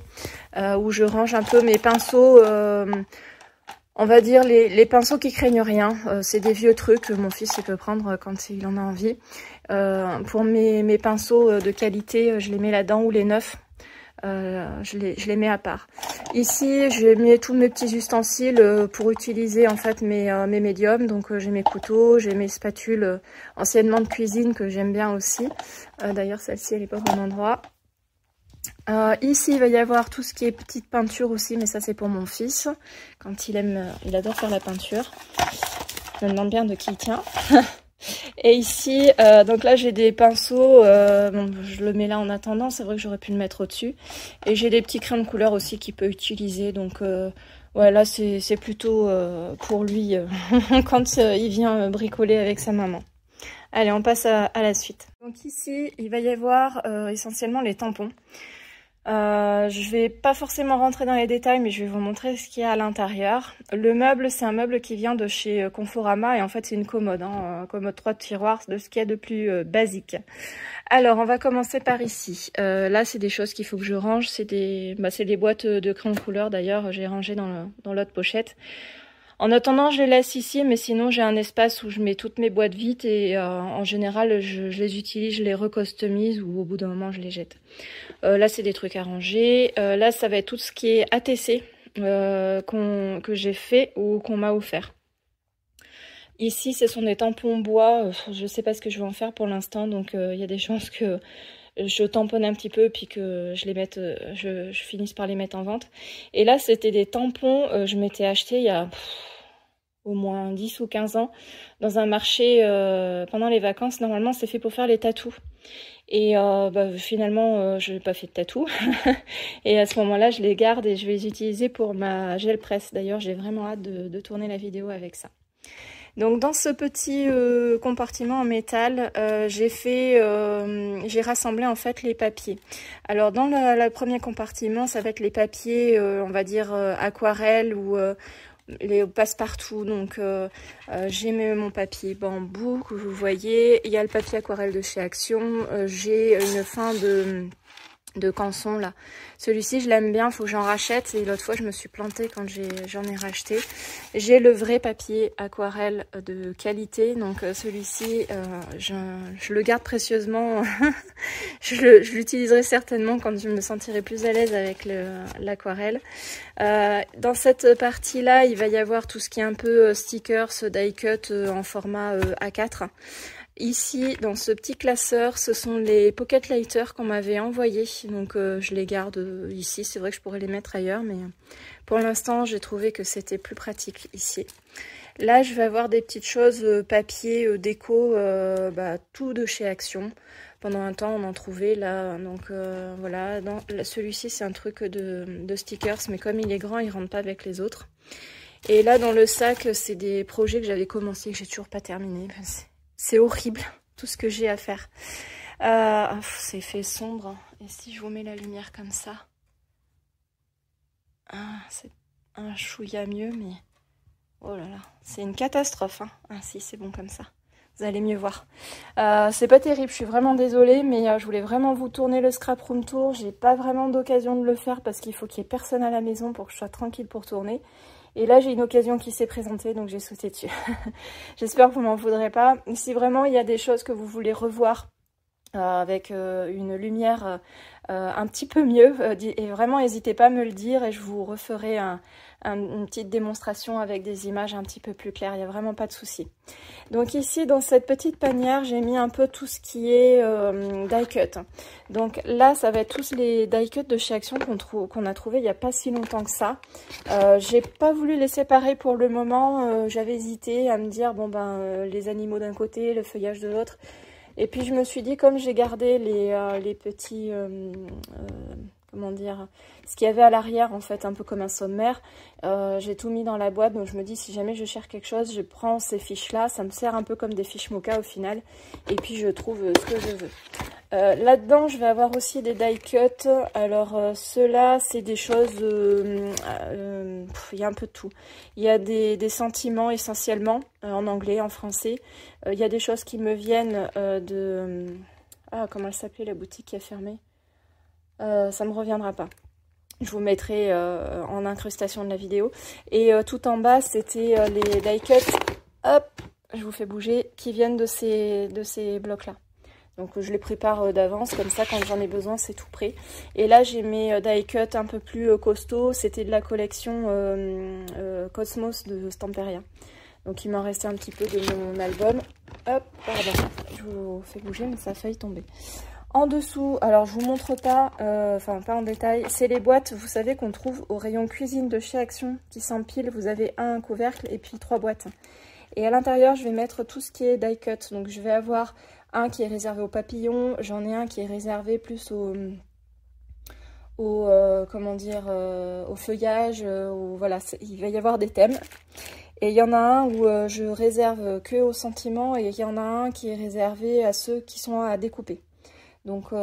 Speaker 3: Où je range un peu mes pinceaux, on va dire les pinceaux qui craignent rien. C'est des vieux trucs que mon fils il peut prendre quand il en a envie. Pour mes pinceaux de qualité, je les mets là-dedans, ou les neufs. Je les mets à part. Ici, j'ai mis tous mes petits ustensiles pour utiliser en fait mes médiums. Donc j'ai mes couteaux, j'ai mes spatules anciennement de cuisine que j'aime bien aussi. D'ailleurs, celle-ci, elle est pas au bon endroit. Ici, il va y avoir tout ce qui est petite peinture aussi, mais ça c'est pour mon fils. Quand il adore faire la peinture. Je me demande bien de qui il tient. Et ici, donc là j'ai des pinceaux, bon, je le mets là en attendant, c'est vrai que j'aurais pu le mettre au-dessus. Et j'ai des petits crayons de couleur aussi qu'il peut utiliser, donc ouais, là c'est plutôt pour lui quand il vient bricoler avec sa maman. Allez, on passe à la suite. Donc ici, il va y avoir essentiellement les tampons. Je vais pas forcément rentrer dans les détails, mais je vais vous montrer ce qu'il y a à l'intérieur. Le meuble, c'est un meuble qui vient de chez Conforama et en fait c'est une commode, commode 3 tiroirs, de ce qu'il y a de plus basique. Alors on va commencer par ici. Là c'est des choses qu'il faut que je range, c'est des boîtes de crayons de couleur d'ailleurs, j'ai rangé dans l'autre pochette. En attendant, je les laisse ici, mais sinon j'ai un espace où je mets toutes mes boîtes vides et en général je les utilise, je les recustomise ou au bout d'un moment je les jette. Là c'est des trucs à ranger. Là ça va être tout ce qui est ATC que j'ai fait ou qu'on m'a offert. Ici ce sont des tampons bois, je sais pas ce que je vais en faire pour l'instant, donc il y a des chances que je tamponne un petit peu puis que je finisse par les mettre en vente. Et là c'était des tampons, je m'étais acheté il y a au moins 10 ou 15 ans dans un marché pendant les vacances. Normalement c'est fait pour faire les tatous. Et finalement je n'ai pas fait de tatou. Et à ce moment là je les garde et je vais les utiliser pour ma gel presse. D'ailleurs j'ai vraiment hâte de tourner la vidéo avec ça. Donc dans ce petit compartiment en métal, j'ai rassemblé en fait les papiers. Alors dans le premier compartiment, ça va être les papiers, on va dire aquarelle ou les passe-partout. Donc j'ai mon papier bambou que vous voyez. Il y a le papier aquarelle de chez Action. J'ai une fin de canson là. Celui-ci je l'aime bien, faut que j'en rachète et l'autre fois je me suis plantée quand j'en ai racheté. J'ai le vrai papier aquarelle de qualité, donc celui-ci je le garde précieusement. je l'utiliserai certainement quand je me sentirai plus à l'aise avec l'aquarelle. Dans cette partie là il va y avoir tout ce qui est un peu stickers, die cut en format A4. Ici, dans ce petit classeur, ce sont les pocket lighters qu'on m'avait envoyés. Donc, je les garde ici. C'est vrai que je pourrais les mettre ailleurs, mais pour l'instant, j'ai trouvé que c'était plus pratique ici. Là, je vais avoir des petites choses papier, déco, tout de chez Action. Pendant un temps, on en trouvait là. Donc, voilà. Celui-ci, c'est un truc de stickers, mais comme il est grand, il ne rentre pas avec les autres. Et là, dans le sac, c'est des projets que j'avais commencé, que j'ai toujours pas terminé. C'est horrible, tout ce que j'ai à faire. C'est fait sombre. Et si je vous mets la lumière comme ça, c'est un chouïa mieux, mais oh là là, c'est une catastrophe. Ah si, c'est bon comme ça. Vous allez mieux voir. C'est pas terrible, je suis vraiment désolée, mais je voulais vraiment vous tourner le scrap room tour. J'ai pas vraiment d'occasion de le faire parce qu'il faut qu'il y ait personne à la maison pour que je sois tranquille pour tourner. Et là, j'ai une occasion qui s'est présentée, donc j'ai sauté dessus. J'espère que vous m'en voudrez pas. Si vraiment il y a des choses que vous voulez revoir avec une lumière un petit peu mieux, et vraiment n'hésitez pas à me le dire et je vous referai une petite démonstration avec des images un petit peu plus claires. Il n'y a vraiment pas de souci. Donc ici, dans cette petite panière, j'ai mis un peu tout ce qui est die cut. Donc là, ça va être tous les die cut de chez Action qu'on a trouvé il n'y a pas si longtemps que ça. J'ai pas voulu les séparer pour le moment. J'avais hésité à me dire, bon les animaux d'un côté, le feuillage de l'autre. Et puis je me suis dit, comme j'ai gardé les petits, comment dire, ce qu'il y avait à l'arrière en fait, un peu comme un sommaire, j'ai tout mis dans la boîte. Donc je me dis, si jamais je cherche quelque chose, je prends ces fiches là, ça me sert un peu comme des fiches Mocha au final. Et puis je trouve ce que je veux. Là-dedans, je vais avoir aussi des die cuts. Alors, ceux-là, c'est des choses... il y a un peu de tout. Il y a des sentiments essentiellement, en anglais, en français. Il y a des choses qui me viennent de... Ah, comment elle s'appelait la boutique qui a fermé? Ça me reviendra pas. Je vous mettrai en incrustation de la vidéo. Et tout en bas, c'était les die cuts. Hop, je vous fais bouger, qui viennent de ces blocs-là. Donc je les prépare d'avance, comme ça quand j'en ai besoin c'est tout prêt. Et là j'ai mes die cuts un peu plus costauds, c'était de la collection Cosmos de Stamperia. Donc il m'en restait un petit peu de mon album. Hop, pardon, je vous fais bouger mais ça a failli tomber. En dessous, alors je vous montre pas, enfin pas en détail, c'est les boîtes, vous savez qu'on trouve au rayon cuisine de chez Action qui s'empilent. Vous avez un couvercle et puis 3 boîtes. Et à l'intérieur je vais mettre tout ce qui est die cut. Donc je vais avoir un qui est réservé aux papillons, j'en ai un qui est réservé plus comment dire, au feuillage, voilà, il va y avoir des thèmes. Et il y en a un où je réserve que aux sentiments et il y en a un qui est réservé à ceux qui sont à découper. Donc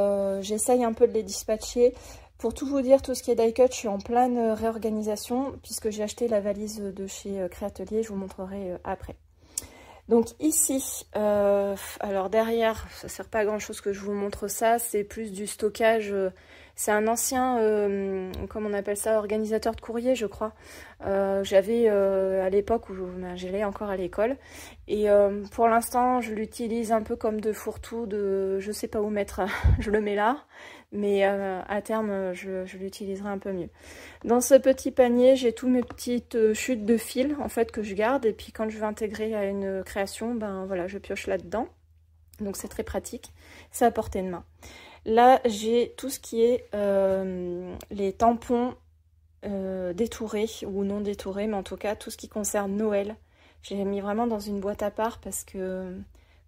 Speaker 3: j'essaye un peu de les dispatcher. Pour tout vous dire, tout ce qui est die cut, je suis en pleine réorganisation puisque j'ai acheté la valise de chez Créatelier, je vous montrerai après. Donc ici, alors derrière, ça sert pas à grand chose que je vous montre ça, c'est plus du stockage, c'est un ancien, comment on appelle ça, organisateur de courrier je crois. J'avais à l'époque où j'allais encore à l'école et pour l'instant je l'utilise un peu comme de fourre-tout, je sais pas où mettre, je le mets là. Mais à terme, je l'utiliserai un peu mieux. Dans ce petit panier, j'ai toutes mes petites chutes de fil en fait que je garde. Et puis quand je veux intégrer à une création, ben voilà, je pioche là-dedans. Donc c'est très pratique. C'est à portée de main. Là, j'ai tout ce qui est les tampons détourés ou non détourés. Mais en tout cas, tout ce qui concerne Noël. J'ai mis vraiment dans une boîte à part parce que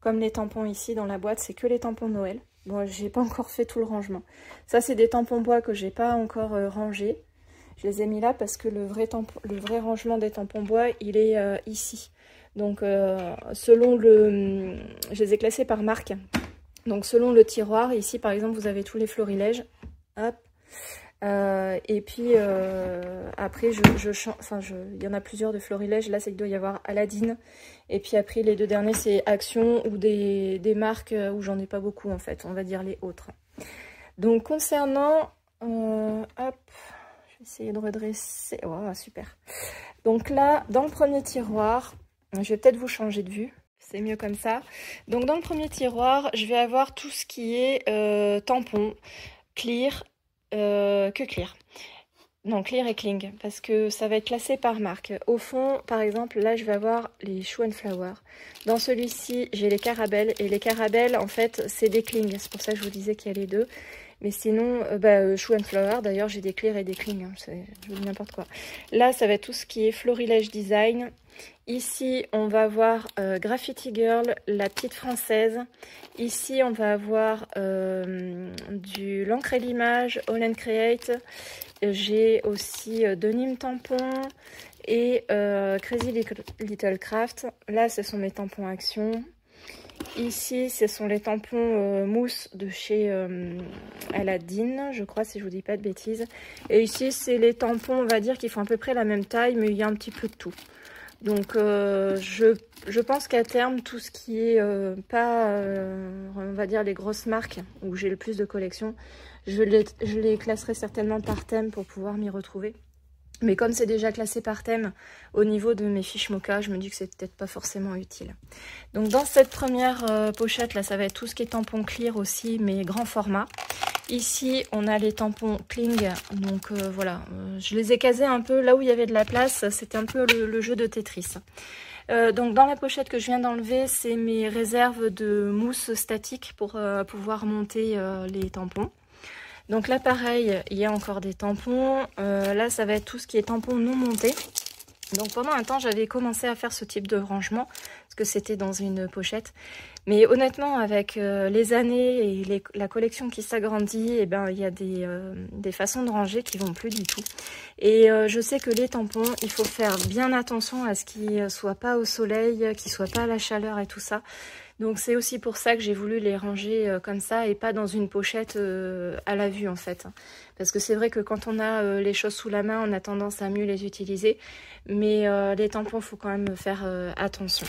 Speaker 3: comme les tampons ici dans la boîte, c'est que les tampons Noël. Bon, j'ai pas encore fait tout le rangement. Ça, c'est des tampons bois que j'ai pas encore rangés. Je les ai mis là parce que le vrai rangement des tampons bois, il est ici. Donc, selon le... Je les ai classés par marque. Donc, selon le tiroir, ici, par exemple, vous avez tous les florilèges. Hop. Et puis, après, il y en a plusieurs de florilèges. Là, c'est qu'il doit y avoir Aladdin. Et puis après, les deux derniers, c'est Action ou des marques où j'en ai pas beaucoup, en fait. On va dire les autres. Donc, concernant... hop, je vais essayer de redresser. Oh, super. Donc là, dans le premier tiroir, je vais peut-être vous changer de vue. C'est mieux comme ça. Donc, dans le premier tiroir, je vais avoir tout ce qui est tampon, clear, que clear. Non, clear et cling, parce que ça va être classé par marque. Au fond, par exemple, là, je vais avoir les Shoe and Flower. Dans celui-ci, j'ai les Carabelles. Et les Carabelles, en fait, c'est des clings. C'est pour ça que je vous disais qu'il y a les deux. Mais sinon, Shoe and Flower, d'ailleurs, j'ai des clear et des clings. Hein, je vous dis n'importe quoi. Là, ça va être tout ce qui est florilège design. Ici, on va avoir Graffiti Girl, la petite française. Ici, on va avoir du l'encre et l'image, All and Create. J'ai aussi Denim Tampon et Crazy Little Craft. Là, ce sont mes tampons Action. Ici, ce sont les tampons mousse de chez Aladdin, je crois, si je vous dis pas de bêtises. Et ici, c'est les tampons, on va dire, qui font à peu près la même taille, mais il y a un petit peu de tout. Donc, je pense qu'à terme, tout ce qui est on va dire, les grosses marques où j'ai le plus de collections, je les classerai certainement par thème pour pouvoir m'y retrouver. Mais comme c'est déjà classé par thème au niveau de mes fiches Mocha, je me dis que c'est peut-être pas forcément utile. Donc dans cette première pochette, là, ça va être tout ce qui est tampon clear aussi, mais grand format. Ici, on a les tampons Kling, donc voilà, je les ai casés un peu là où il y avait de la place, c'était un peu le jeu de Tetris. Donc dans la pochette que je viens d'enlever, c'est mes réserves de mousse statique pour pouvoir monter les tampons. Donc là pareil, il y a encore des tampons, là ça va être tout ce qui est tampons non montés. Donc pendant un temps j'avais commencé à faire ce type de rangement, parce que c'était dans une pochette. Mais honnêtement avec les années et la collection qui s'agrandit, eh ben, il y a des façons de ranger qui vont plus du tout. Et je sais que les tampons, il faut faire bien attention à ce qu'ils ne soient pas au soleil, qu'ils ne soient pas à la chaleur et tout ça. Donc c'est aussi pour ça que j'ai voulu les ranger comme ça et pas dans une pochette à la vue en fait. Parce que c'est vrai que quand on a les choses sous la main, on a tendance à mieux les utiliser. Mais les tampons, il faut quand même faire attention.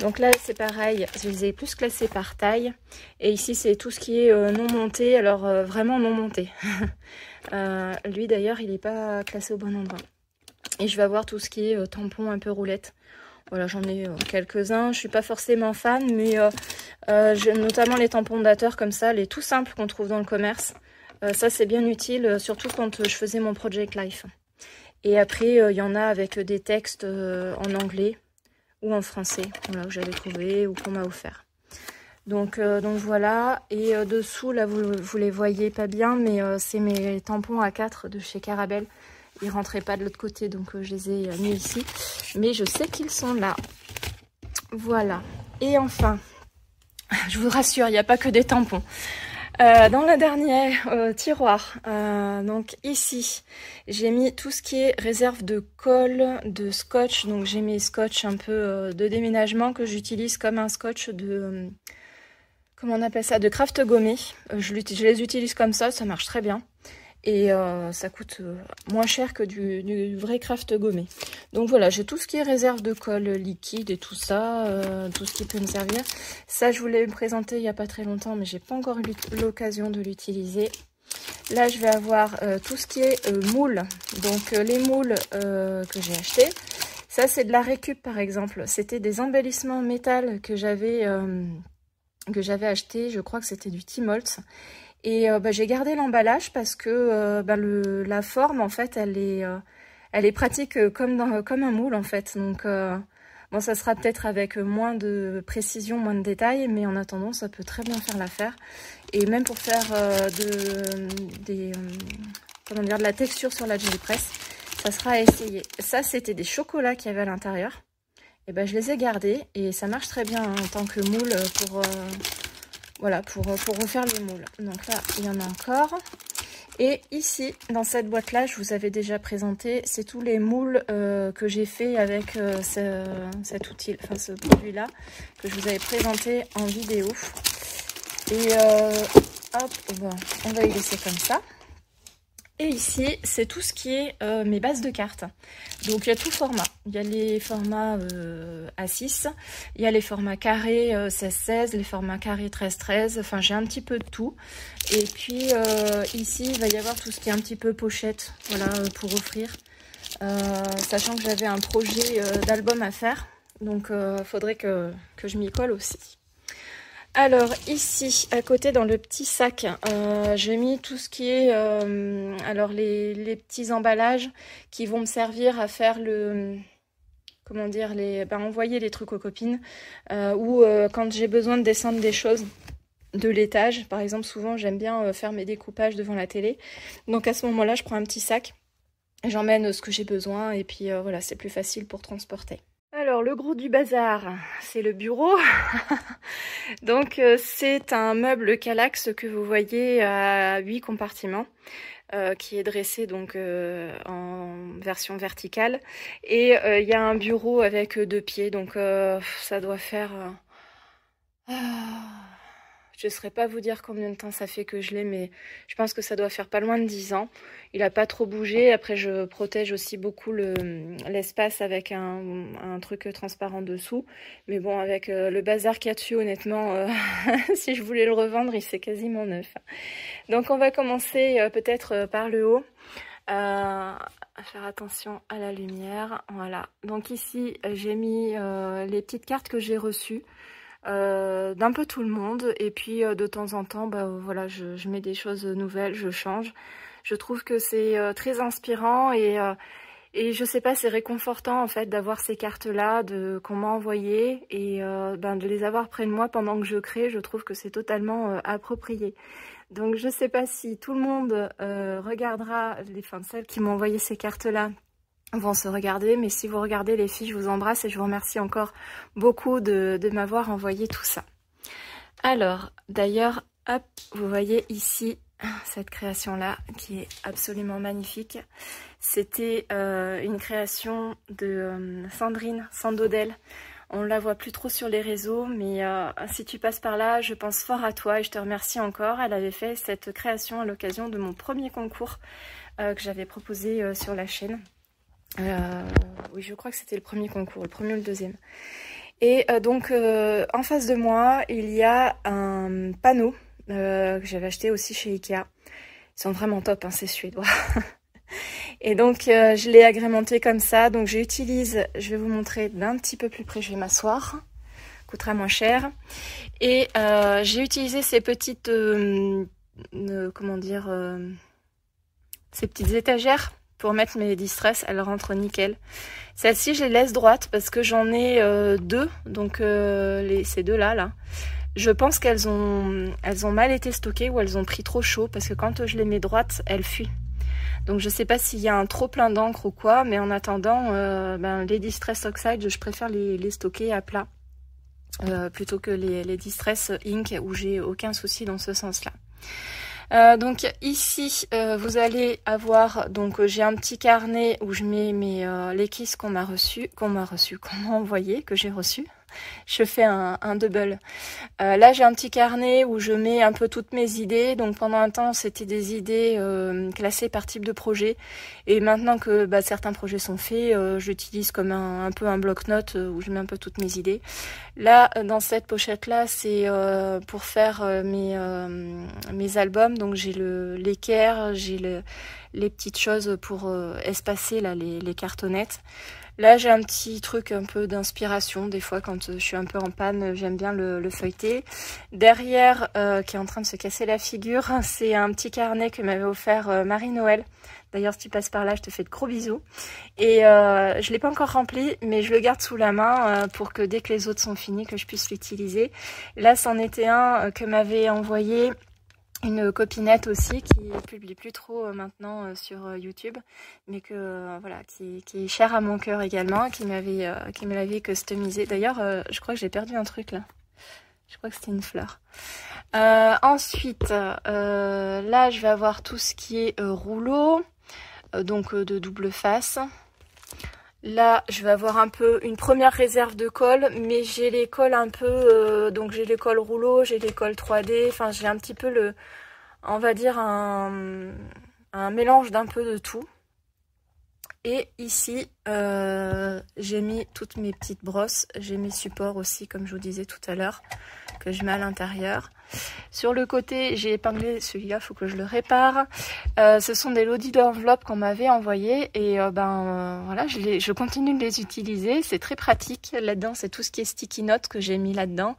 Speaker 3: Donc là, c'est pareil, je les ai plus classés par taille. Et ici, c'est tout ce qui est non monté, alors vraiment non monté. Lui d'ailleurs, il n'est pas classé au bon endroit. Et je vais avoir tout ce qui est tampon un peu roulette. Voilà, j'en ai quelques-uns. Je suis pas forcément fan, mais notamment les tampons dateurs comme ça, les tout simples qu'on trouve dans le commerce. Ça, c'est bien utile, surtout quand je faisais mon Project Life. Et après, il y en a avec des textes en anglais ou en français, voilà, que j'avais trouvé ou qu'on m'a offert. Donc voilà. Et dessous, là, vous les voyez pas bien, mais c'est mes tampons A4 de chez Carabel. Ils rentraient pas de l'autre côté, donc je les ai mis ici. Mais je sais qu'ils sont là. Voilà. Et enfin, je vous rassure, il n'y a pas que des tampons. Dans le dernier tiroir, donc ici, j'ai mis tout ce qui est réserve de colle, de scotch. Donc j'ai mis scotch un peu de déménagement que j'utilise comme un scotch de... comment on appelle ça? De craft gommé. Je les utilise comme ça marche très bien. Et ça coûte moins cher que du vrai craft gommé. Donc voilà, j'ai tout ce qui est réserve de colle liquide et tout ça, tout ce qui peut me servir. Ça, je voulais me présenter il n'y a pas très longtemps, mais j'ai pas encore eu l'occasion de l'utiliser. Là, je vais avoir tout ce qui est moules. Donc les moules que j'ai achetés. Ça, c'est de la récup par exemple. C'était des embellissements en métal que j'avais acheté. Je crois que c'était du Timolt. Et j'ai gardé l'emballage parce que la forme, en fait, elle est pratique comme un moule, en fait. Donc, bon, ça sera peut-être avec moins de précision, moins de détails, mais en attendant, ça peut très bien faire l'affaire. Et même pour faire de la texture sur la Jelly Press, ça sera à essayer. Ça, c'était des chocolats qu'il y avait à l'intérieur. Et je les ai gardés et ça marche très bien en tant que moule pour... voilà, pour refaire les moules. Donc là, il y en a encore. Et ici, dans cette boîte-là, je vous avais déjà présenté, c'est tous les moules que j'ai fait avec cet outil, enfin ce produit-là, que je vous avais présenté en vidéo. Et hop, bon, on va y laisser comme ça. Et ici, c'est tout ce qui est mes bases de cartes. Donc, il y a tout format. Il y a les formats A6, il y a les formats carrés 16-16, les formats carrés 13-13. Enfin, j'ai un petit peu de tout. Et puis, ici, il va y avoir tout ce qui est un petit peu pochette, voilà, pour offrir. Sachant que j'avais un projet d'album à faire. Donc, il faudrait que je m'y colle aussi. Alors ici, à côté dans le petit sac, j'ai mis tout ce qui est alors les petits emballages qui vont me servir à faire comment dire, envoyer les trucs aux copines ou quand j'ai besoin de descendre des choses de l'étage. Par exemple, souvent j'aime bien faire mes découpages devant la télé. Donc à ce moment-là, je prends un petit sac, j'emmène ce que j'ai besoin et puis voilà, c'est plus facile pour transporter. Alors, le gros du bazar, c'est le bureau. Donc, c'est un meuble Kallax que vous voyez à 8 compartiments, qui est dressé donc en version verticale. Et il y a un bureau avec 2 pieds, donc ça doit faire... je ne saurais pas vous dire combien de temps ça fait que je l'ai, mais je pense que ça doit faire pas loin de 10 ans. Il n'a pas trop bougé. Après, je protège aussi beaucoup l'espace avec un truc transparent dessous. Mais bon, avec le bazar qu'il y a dessus, honnêtement, si je voulais le revendre, il c'est quasiment neuf. Donc, on va commencer peut-être par le haut. À faire attention à la lumière. Voilà. Donc ici, j'ai mis les petites cartes que j'ai reçues. D'un peu tout le monde et puis de temps en temps voilà, je mets des choses nouvelles, je change. Je trouve que c'est très inspirant et je sais pas, c'est réconfortant en fait d'avoir ces cartes là qu'on m'a envoyées et de les avoir près de moi pendant que je crée. Je trouve que c'est totalement approprié. Donc je sais pas si tout le monde regardera, celles qui m'ont envoyé ces cartes là vont se regarder, mais si vous regardez les filles, je vous embrasse et je vous remercie encore beaucoup de m'avoir envoyé tout ça. Alors, d'ailleurs, hop, vous voyez ici cette création-là qui est absolument magnifique. C'était une création de Sandrine Sandodel. On ne la voit plus trop sur les réseaux, mais si tu passes par là, je pense fort à toi et je te remercie encore. Elle avait fait cette création à l'occasion de mon premier concours que j'avais proposé sur la chaîne. Oui, je crois que c'était le premier concours, le premier ou le deuxième. Et donc, en face de moi, il y a un panneau que j'avais acheté aussi chez Ikea. Ils sont vraiment top, hein, c'est suédois. Et donc, je l'ai agrémenté comme ça. Donc, j'utilise, je vais vous montrer d'un petit peu plus près, je vais m'asseoir. Coûtera moins cher. Et j'ai utilisé ces petites, comment dire, ces petites étagères pour mettre mes distress. Elles rentrent nickel. Celles-ci, je les laisse droites parce que j'en ai deux. Donc, ces deux-là, là. Je pense qu'elles ont mal été stockées ou elles ont pris trop chaud parce que quand je les mets droites, elles fuient. Donc je sais pas s'il y a un trop plein d'encre ou quoi, mais en attendant, les Distress Oxide, je préfère les stocker à plat plutôt que les Distress Ink où j'ai aucun souci dans ce sens-là. Donc ici, vous allez avoir, donc j'ai un petit carnet où je mets les kisses qu'on m'a envoyé, que j'ai reçu. Je fais un double. Là, j'ai un petit carnet où je mets un peu toutes mes idées. Donc, pendant un temps, c'était des idées classées par type de projet. Et maintenant que certains projets sont faits, j'utilise comme un peu un bloc-notes où je mets un peu toutes mes idées. Là, dans cette pochette-là, c'est pour faire mes albums. Donc, j'ai l'équerre, j'ai les petites choses pour espacer là, les cartonnettes. Là, j'ai un petit truc un peu d'inspiration. Des fois, quand je suis un peu en panne, j'aime bien le feuilleter. Derrière, qui est en train de se casser la figure, c'est un petit carnet que m'avait offert Marie-Noël. D'ailleurs, si tu passes par là, je te fais de gros bisous. Et je ne l'ai pas encore rempli, mais je le garde sous la main pour que dès que les autres sont finis, que je puisse l'utiliser. Là, c'en était un que m'avait envoyé une copinette aussi qui publie plus trop maintenant sur YouTube, mais que voilà, qui est chère à mon cœur également, qui me l'avait customisé. D'ailleurs, je crois que j'ai perdu un truc là. Je crois que c'était une fleur. Ensuite, là, je vais avoir tout ce qui est rouleau, donc de double face. Là, je vais avoir un peu une première réserve de colle, mais j'ai les colles un peu... donc j'ai les colles rouleau, j'ai les colles 3D, enfin j'ai un petit peu on va dire un mélange d'un peu de tout. Et ici, j'ai mis toutes mes petites brosses, j'ai mes supports aussi, comme je vous disais tout à l'heure, que je mets à l'intérieur. Sur le côté, j'ai épinglé celui-là, il faut que je le répare. Ce sont des loaded enveloppes qu'on m'avait envoyées et voilà, je continue de les utiliser. C'est très pratique. Là-dedans, c'est tout ce qui est sticky notes que j'ai mis là-dedans.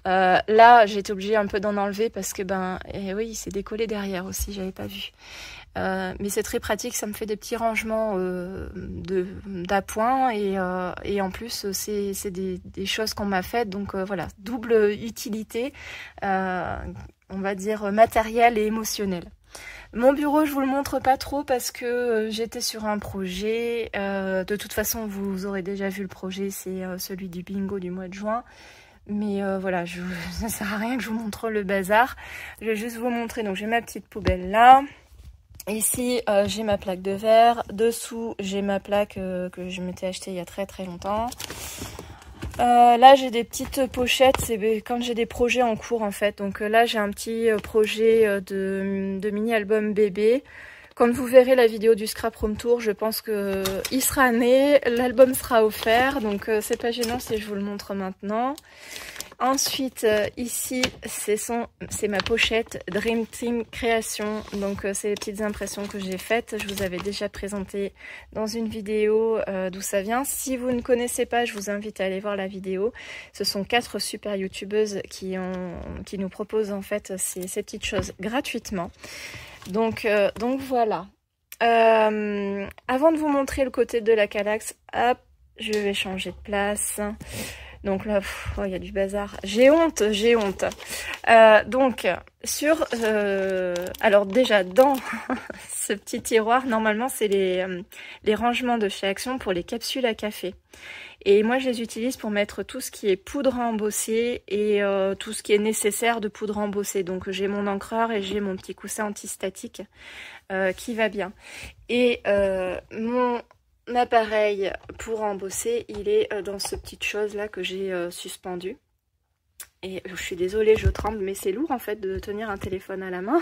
Speaker 3: Là, j'ai été obligée un peu d'en enlever parce que oui, c'est décollé derrière aussi, j'avais pas vu. Mais c'est très pratique, ça me fait des petits rangements d'appoint et en plus c'est des choses qu'on m'a faites, donc voilà, double utilité, on va dire matérielle et émotionnelle. Mon bureau, je vous le montre pas trop parce que j'étais sur un projet, de toute façon vous aurez déjà vu le projet, c'est celui du bingo du mois de juin. Mais voilà, ça sert à rien que je vous montre le bazar, je vais juste vous montrer. Donc j'ai ma petite poubelle là. Ici, j'ai ma plaque de verre. Dessous, j'ai ma plaque que je m'étais achetée il y a très très longtemps. Là, j'ai des petites pochettes. C'est quand j'ai des projets en cours en fait. Donc là, j'ai un petit projet de mini-album bébé. Quand vous verrez la vidéo du Scrap Room Tour, je pense qu'il sera né. L'album sera offert. Donc c'est pas gênant si je vous le montre maintenant. Ensuite, ici, c'est ma pochette Dream Team Création. Donc, c'est les petites impressions que j'ai faites. Je vous avais déjà présenté dans une vidéo d'où ça vient. Si vous ne connaissez pas, je vous invite à aller voir la vidéo. Ce sont 4 super youtubeuses qui nous proposent en fait ces petites choses gratuitement. Donc voilà. Avant de vous montrer le côté de la Kallax, hop, je vais changer de place. Donc là, il y a du bazar. J'ai honte. Donc, alors déjà, dans ce petit tiroir, normalement, c'est les rangements de chez Action pour les capsules à café. Et moi, je les utilise pour mettre tout ce qui est poudre à embosser et tout ce qui est nécessaire de poudre à embosser. Donc, j'ai mon encreur et j'ai mon petit coussin antistatique qui va bien. Et mon appareil pour embosser, il est dans ce petite chose là que j'ai suspendu. Et je suis désolée, je tremble, mais c'est lourd en fait de tenir un téléphone à la main.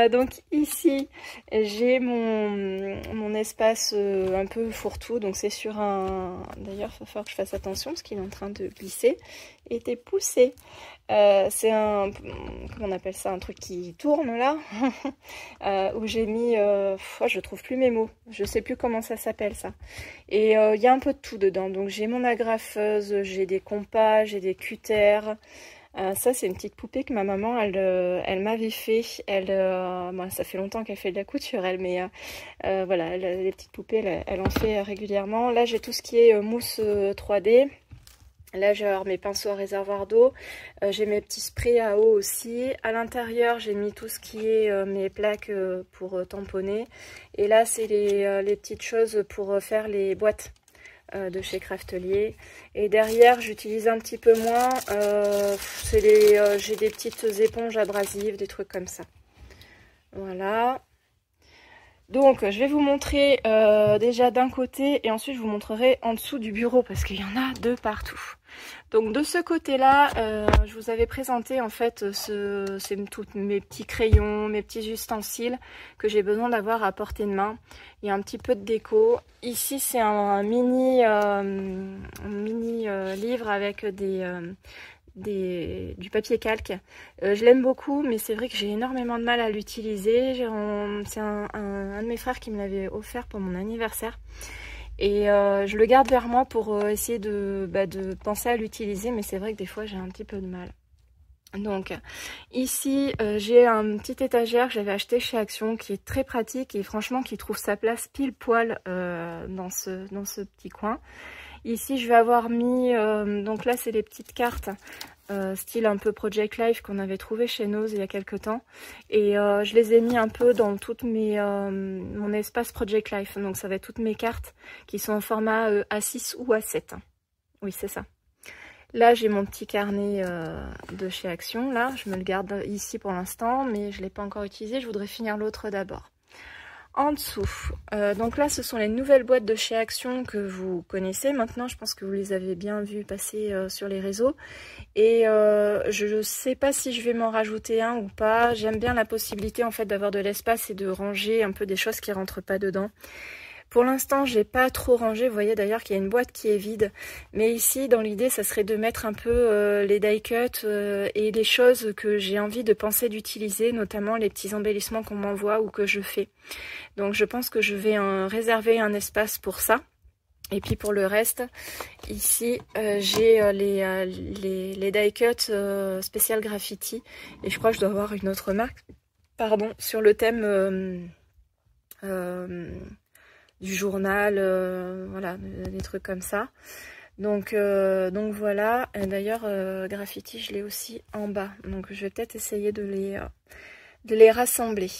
Speaker 3: Donc ici j'ai mon espace un peu fourre-tout, donc c'est sur un... D'ailleurs il va falloir que je fasse attention parce qu'il est en train de glisser et de pousser. C'est un... Comment on appelle ça? Un truc qui tourne là. Où j'ai mis... je trouve plus mes mots, je sais plus comment ça s'appelle ça. Et il y a un peu de tout dedans, donc j'ai mon agrafeuse, j'ai des compas, j'ai des cutters. Ça c'est une petite poupée que ma maman elle m'avait fait. Bon, ça fait longtemps qu'elle fait de la couture elle, mais voilà, les petites poupées elle en fait régulièrement. Là j'ai tout ce qui est mousse 3D. Là j'ai mes pinceaux à réservoir d'eau, j'ai mes petits sprays à eau aussi. À l'intérieur j'ai mis tout ce qui est mes plaques pour tamponner. Et là c'est les petites choses pour faire les boîtes de chez Craftelier. Et derrière j'utilise un petit peu moins, j'ai des petites éponges abrasives, des trucs comme ça. Voilà. Donc je vais vous montrer déjà d'un côté et ensuite je vous montrerai en dessous du bureau parce qu'il y en a de partout. Donc de ce côté là je vous avais présenté en fait c'est tous mes petits crayons, mes petits ustensiles que j'ai besoin d'avoir à portée de main. Il y a un petit peu de déco. Ici c'est un mini livre avec du papier calque. Je l'aime beaucoup, mais c'est vrai que j'ai énormément de mal à l'utiliser. C'est un de mes frères qui me l'avait offert pour mon anniversaire. Et je le garde vers moi pour essayer de penser à l'utiliser, mais c'est vrai que des fois j'ai un petit peu de mal. Donc ici j'ai une petite étagère que j'avais acheté chez Action qui est très pratique et franchement qui trouve sa place pile poil dans ce petit coin. Ici je vais avoir mis, donc là c'est les petites cartes style un peu Project Life qu'on avait trouvé chez Nose il y a quelques temps. Et je les ai mis un peu dans toutes mon espace Project Life. Donc ça va être toutes mes cartes qui sont en format A6 ou A7. Oui c'est ça. Là j'ai mon petit carnet de chez Action. Là je me le garde ici pour l'instant mais je ne l'ai pas encore utilisé. Je voudrais finir l'autre d'abord. En dessous, donc là ce sont les nouvelles boîtes de chez Action que vous connaissez maintenant, je pense que vous les avez bien vues passer sur les réseaux. Et je ne sais pas si je vais m'en rajouter un ou pas. J'aime bien la possibilité en fait d'avoir de l'espace et de ranger un peu des choses qui ne rentrent pas dedans. Pour l'instant, j'ai pas trop rangé. Vous voyez d'ailleurs qu'il y a une boîte qui est vide. Mais ici, dans l'idée, ça serait de mettre un peu les die cuts et les choses que j'ai envie de penser d'utiliser, notamment les petits embellissements qu'on m'envoie ou que je fais. Donc, je pense que je vais réserver un espace pour ça. Et puis pour le reste, ici, j'ai les die cuts spécial graffiti. Et je crois que je dois avoir une autre marque. Pardon, sur le thème... du journal, voilà, des trucs comme ça. Donc voilà. D'ailleurs, graffiti, je l'ai aussi en bas. Donc je vais peut-être essayer de les rassembler.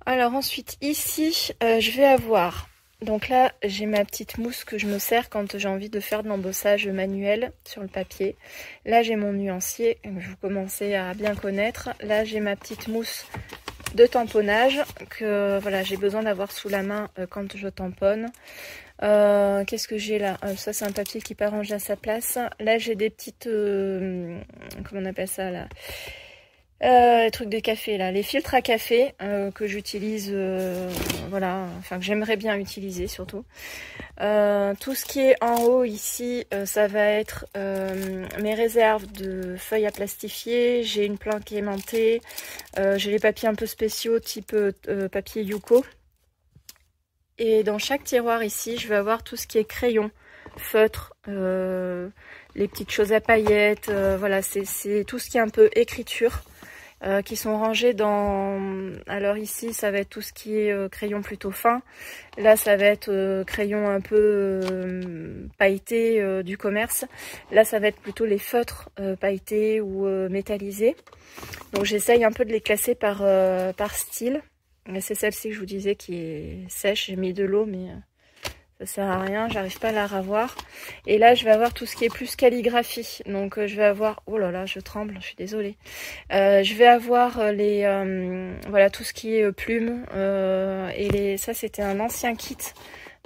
Speaker 3: Alors ensuite, ici, je vais avoir... Donc là, j'ai ma petite mousse que je me sers quand j'ai envie de faire de l'embossage manuel sur le papier. Là, j'ai mon nuancier, que vous commencez à bien connaître. Là, j'ai ma petite mousse de tamponnage que voilà j'ai besoin d'avoir sous la main quand je tamponne. Qu'est-ce que j'ai là? Ça c'est un papier qui n'est pas rangé à sa place. Là j'ai des petites comment on appelle ça là, les trucs de café là, les filtres à café que j'utilise voilà, enfin que j'aimerais bien utiliser surtout. Tout ce qui est en haut ici, ça va être mes réserves de feuilles à plastifier. J'ai une planque aimantée, j'ai les papiers un peu spéciaux type papier Yuko. Et dans chaque tiroir ici, je vais avoir tout ce qui est crayon, feutre, les petites choses à paillettes, voilà, c'est tout ce qui est un peu écriture. Qui sont rangés dans... Alors ici, ça va être tout ce qui est crayon plutôt fin. Là, ça va être crayon un peu pailleté du commerce. Là, ça va être plutôt les feutres pailletés ou métallisés. Donc, j'essaye un peu de les classer par style. C'est celle-ci que je vous disais qui est sèche. J'ai mis de l'eau, mais ça sert à rien, j'arrive pas à la revoir. Et là je vais avoir tout ce qui est plus calligraphie, donc je vais avoir, oh là là je tremble, je suis désolée, je vais avoir les voilà, tout ce qui est plumes, et ça c'était un ancien kit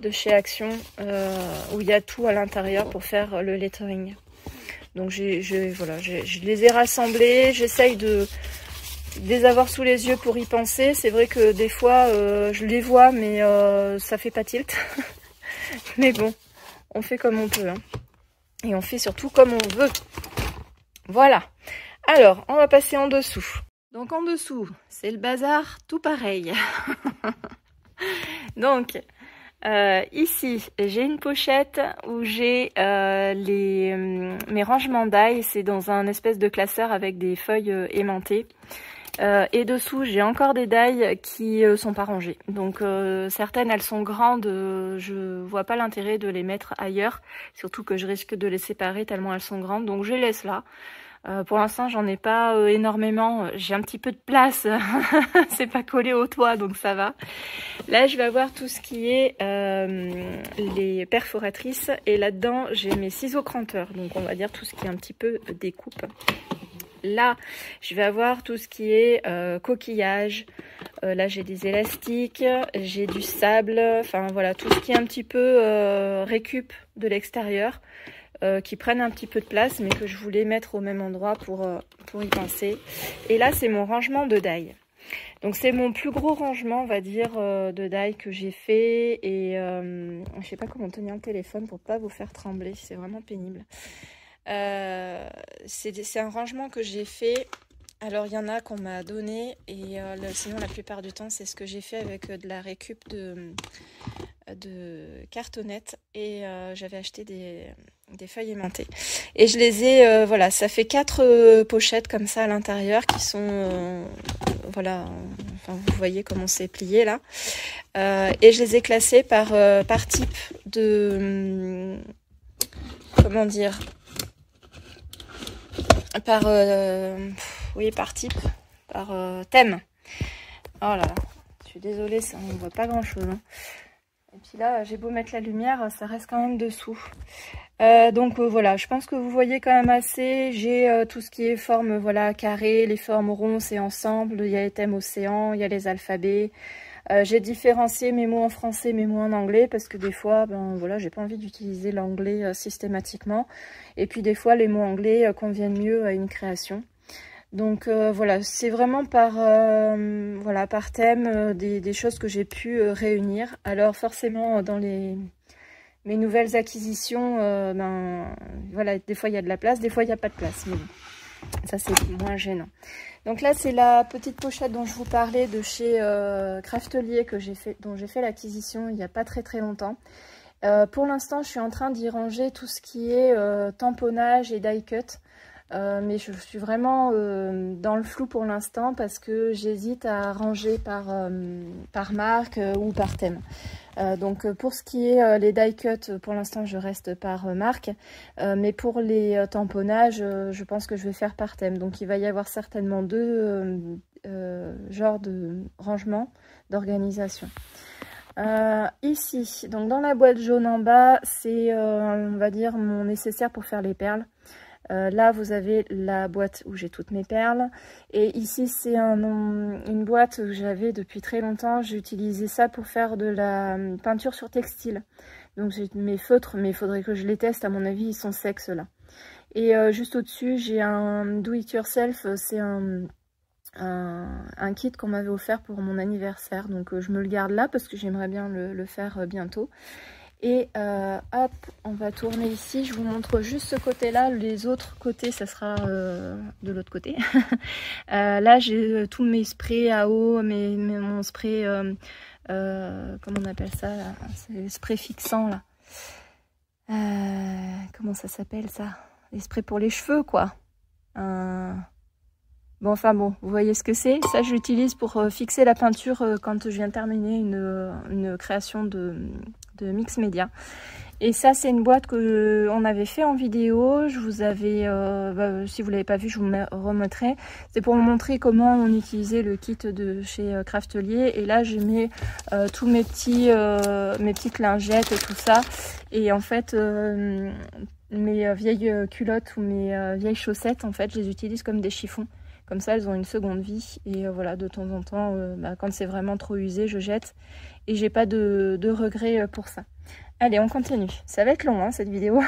Speaker 3: de chez Action, où il y a tout à l'intérieur pour faire le lettering. Donc voilà, je les ai rassemblés, j'essaye de les avoir sous les yeux pour y penser. C'est vrai que des fois je les vois mais ça fait pas tilt. Mais bon, on fait comme on peut, hein. Et on fait surtout comme on veut. Voilà. Alors, on va passer en dessous. Donc en dessous, c'est le bazar tout pareil. Donc, ici, j'ai une pochette où j'ai mes rangements d'ail. C'est dans un espèce de classeur avec des feuilles aimantées. Et dessous, j'ai encore des dailles qui sont pas rangées. Donc certaines, elles sont grandes, je vois pas l'intérêt de les mettre ailleurs. Surtout que je risque de les séparer tellement elles sont grandes. Donc je les laisse là. Pour l'instant, j'en ai pas énormément. J'ai un petit peu de place. C'est pas collé au toit, donc ça va. Là, je vais avoir tout ce qui est les perforatrices. Et là-dedans, j'ai mes ciseaux cranteurs. Donc on va dire tout ce qui est un petit peu découpe. Là, je vais avoir tout ce qui est coquillage. Là, j'ai des élastiques, j'ai du sable. Enfin, voilà, tout ce qui est un petit peu récup de l'extérieur, qui prennent un petit peu de place, mais que je voulais mettre au même endroit pour y penser. Et là, c'est mon rangement de dailles. Donc, c'est mon plus gros rangement, on va dire, de dailles que j'ai fait. Et je sais pas comment tenir le téléphone pour pas vous faire trembler. C'est vraiment pénible. C'est un rangement que j'ai fait. Alors il y en a qu'on m'a donné et sinon la plupart du temps c'est ce que j'ai fait avec de la récup de cartonnettes et j'avais acheté des feuilles aimantées et je les ai voilà, ça fait 4 pochettes comme ça à l'intérieur qui sont voilà, enfin, vous voyez comment c'est plié là, et je les ai classées par type de comment dire, oui, par type, par thème. Oh là là, je suis désolée, ça, on ne voit pas grand chose, hein. Et puis là, j'ai beau mettre la lumière, ça reste quand même dessous. Donc voilà, je pense que vous voyez quand même assez. J'ai tout ce qui est forme, voilà, carré, les formes ronds, c'est ensemble. Il y a les thèmes océans, il y a les alphabets. J'ai différencié mes mots en français, mes mots en anglais, parce que des fois, ben voilà, j'ai pas envie d'utiliser l'anglais systématiquement. Et puis des fois, les mots anglais conviennent mieux à une création. Donc voilà, c'est vraiment par voilà, par thème des choses que j'ai pu réunir. Alors forcément, dans mes nouvelles acquisitions, ben voilà, des fois il y a de la place, des fois il n'y a pas de place. Mais bon, ça c'est moins gênant. Donc là, c'est la petite pochette dont je vous parlais de chez Craftelier dont j'ai fait l'acquisition il n'y a pas très longtemps. Pour l'instant, je suis en train d'y ranger tout ce qui est tamponnage et die cut. Mais je suis vraiment dans le flou pour l'instant parce que j'hésite à ranger par marque ou par thème. Donc pour ce qui est les die cut, pour l'instant je reste par marque, mais pour les tamponnages, je pense que je vais faire par thème. Donc il va y avoir certainement 2 genres de rangement, d'organisation. Ici, donc dans la boîte jaune en bas, c'est on va dire mon nécessaire pour faire les perles. Là vous avez la boîte où j'ai toutes mes perles, et ici c'est une boîte que j'avais depuis très longtemps. J'ai utilisé ça pour faire de la peinture sur textile. Donc j'ai mes feutres, mais il faudrait que je les teste, à mon avis ils sont secs là. Et juste au dessus j'ai un do it yourself, c'est un kit qu'on m'avait offert pour mon anniversaire, donc je me le garde là parce que j'aimerais bien le faire bientôt. Et hop, on va tourner ici, je vous montre juste ce côté-là, les autres côtés, ça sera de l'autre côté. Là, j'ai tous mes sprays à eau, mon spray, comment on appelle ça là, c'est le spray fixant là. Comment ça s'appelle ça? Les sprays pour les cheveux quoi. Bon, enfin bon, vous voyez ce que c'est. Ça, je l'utilise pour fixer la peinture quand je viens de terminer une création de de Mix Media. Et ça, c'est une boîte qu'on avait fait en vidéo. Je vous avais, si vous ne l'avez pas vu, je vous remettrai. C'est pour vous montrer comment on utilisait le kit de chez Craftelier. Et là, j'ai mis tous mes petites lingettes et tout ça. Et en fait, mes vieilles culottes ou mes vieilles chaussettes, en fait, je les utilise comme des chiffons. Comme ça, elles ont une seconde vie. Et voilà, de temps en temps, quand c'est vraiment trop usé, je jette. Et j'ai pas de regrets pour ça. Allez, on continue. Ça va être long, hein, cette vidéo.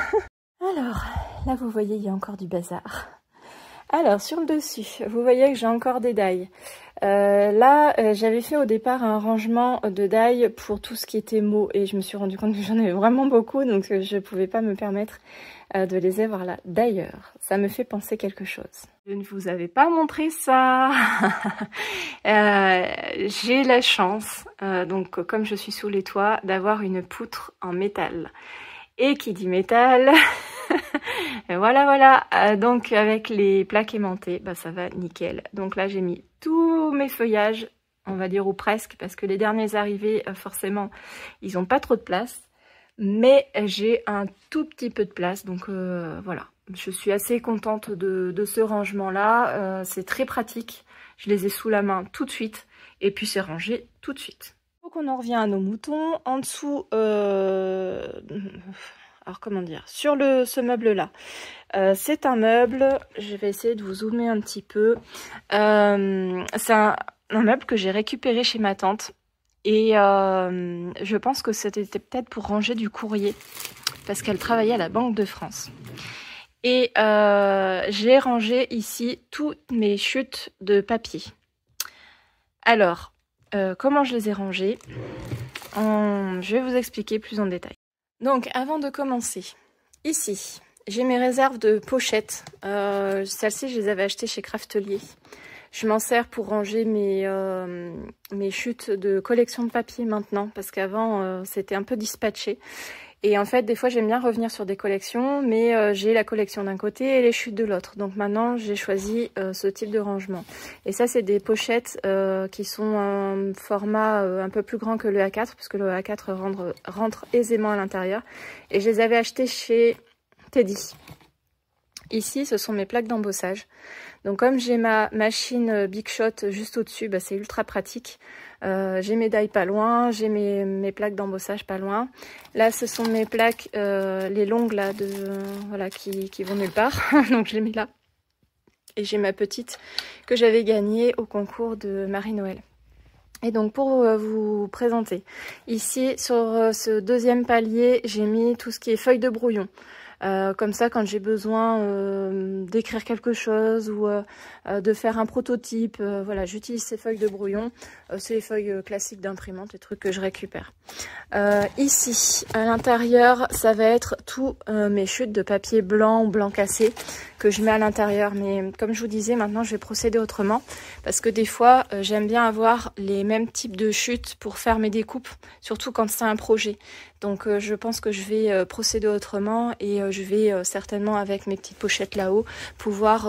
Speaker 3: Alors, là, vous voyez, il y a encore du bazar. Alors, sur le dessus, vous voyez que j'ai encore des dailles. J'avais fait au départ un rangement de dailles pour tout ce qui était mots. Et je me suis rendu compte que j'en avais vraiment beaucoup, donc je ne pouvais pas me permettre de les avoir là. D'ailleurs, ça me fait penser quelque chose. Je ne vous avais pas montré ça. J'ai la chance, donc comme je suis sous les toits, d'avoir une poutre en métal. Et qui dit métal, voilà. Donc avec les plaques aimantées, ça va nickel. Donc là j'ai mis tous mes feuillages, on va dire ou presque, parce que les derniers arrivés, forcément, ils n'ont pas trop de place. Mais j'ai un tout petit peu de place, donc voilà. Je suis assez contente de ce rangement-là. C'est très pratique. Je les ai sous la main tout de suite. Et puis c'est rangé tout de suite. Donc on en revient à nos moutons. En dessous, alors comment dire, sur ce meuble-là, c'est un meuble, je vais essayer de vous zoomer un petit peu. C'est un meuble que j'ai récupéré chez ma tante. Et je pense que c'était peut-être pour ranger du courrier, parce qu'elle travaillait à la Banque de France. Et j'ai rangé ici toutes mes chutes de papier. Alors, comment je les ai rangées? Je vais vous expliquer plus en détail. Donc, avant de commencer, ici, j'ai mes réserves de pochettes. Celles-ci, je les avais achetées chez Craftelier. Je m'en sers pour ranger mes chutes de collection de papier maintenant, parce qu'avant, c'était un peu dispatché. Et en fait, des fois, j'aime bien revenir sur des collections, mais j'ai la collection d'un côté et les chutes de l'autre. Donc maintenant, j'ai choisi ce type de rangement. Et ça, c'est des pochettes qui sont un format un peu plus grand que le A4, parce que le A4 rentre aisément à l'intérieur. Et je les avais achetées chez Teddy. Ici, ce sont mes plaques d'embossage. Donc comme j'ai ma machine Big Shot juste au-dessus, c'est ultra pratique. J'ai mes dailles pas loin, j'ai mes plaques d'embossage pas loin. Là, ce sont mes plaques, les longues là, voilà, qui vont nulle part. Donc je les mets là. Et j'ai ma petite que j'avais gagnée au concours de Marie-Noël. Et donc pour vous présenter, ici sur ce deuxième palier, j'ai mis tout ce qui est feuilles de brouillon. Comme ça, quand j'ai besoin d'écrire quelque chose ou de faire un prototype, voilà, j'utilise ces feuilles de brouillon. C'est les feuilles classiques d'imprimante, les trucs que je récupère. Ici, à l'intérieur, ça va être tous mes chutes de papier blanc ou blanc cassé que je mets à l'intérieur. Mais comme je vous disais, maintenant, je vais procéder autrement parce que des fois, j'aime bien avoir les mêmes types de chutes pour faire mes découpes, surtout quand c'est un projet. Donc je pense que je vais procéder autrement et je vais certainement avec mes petites pochettes là-haut pouvoir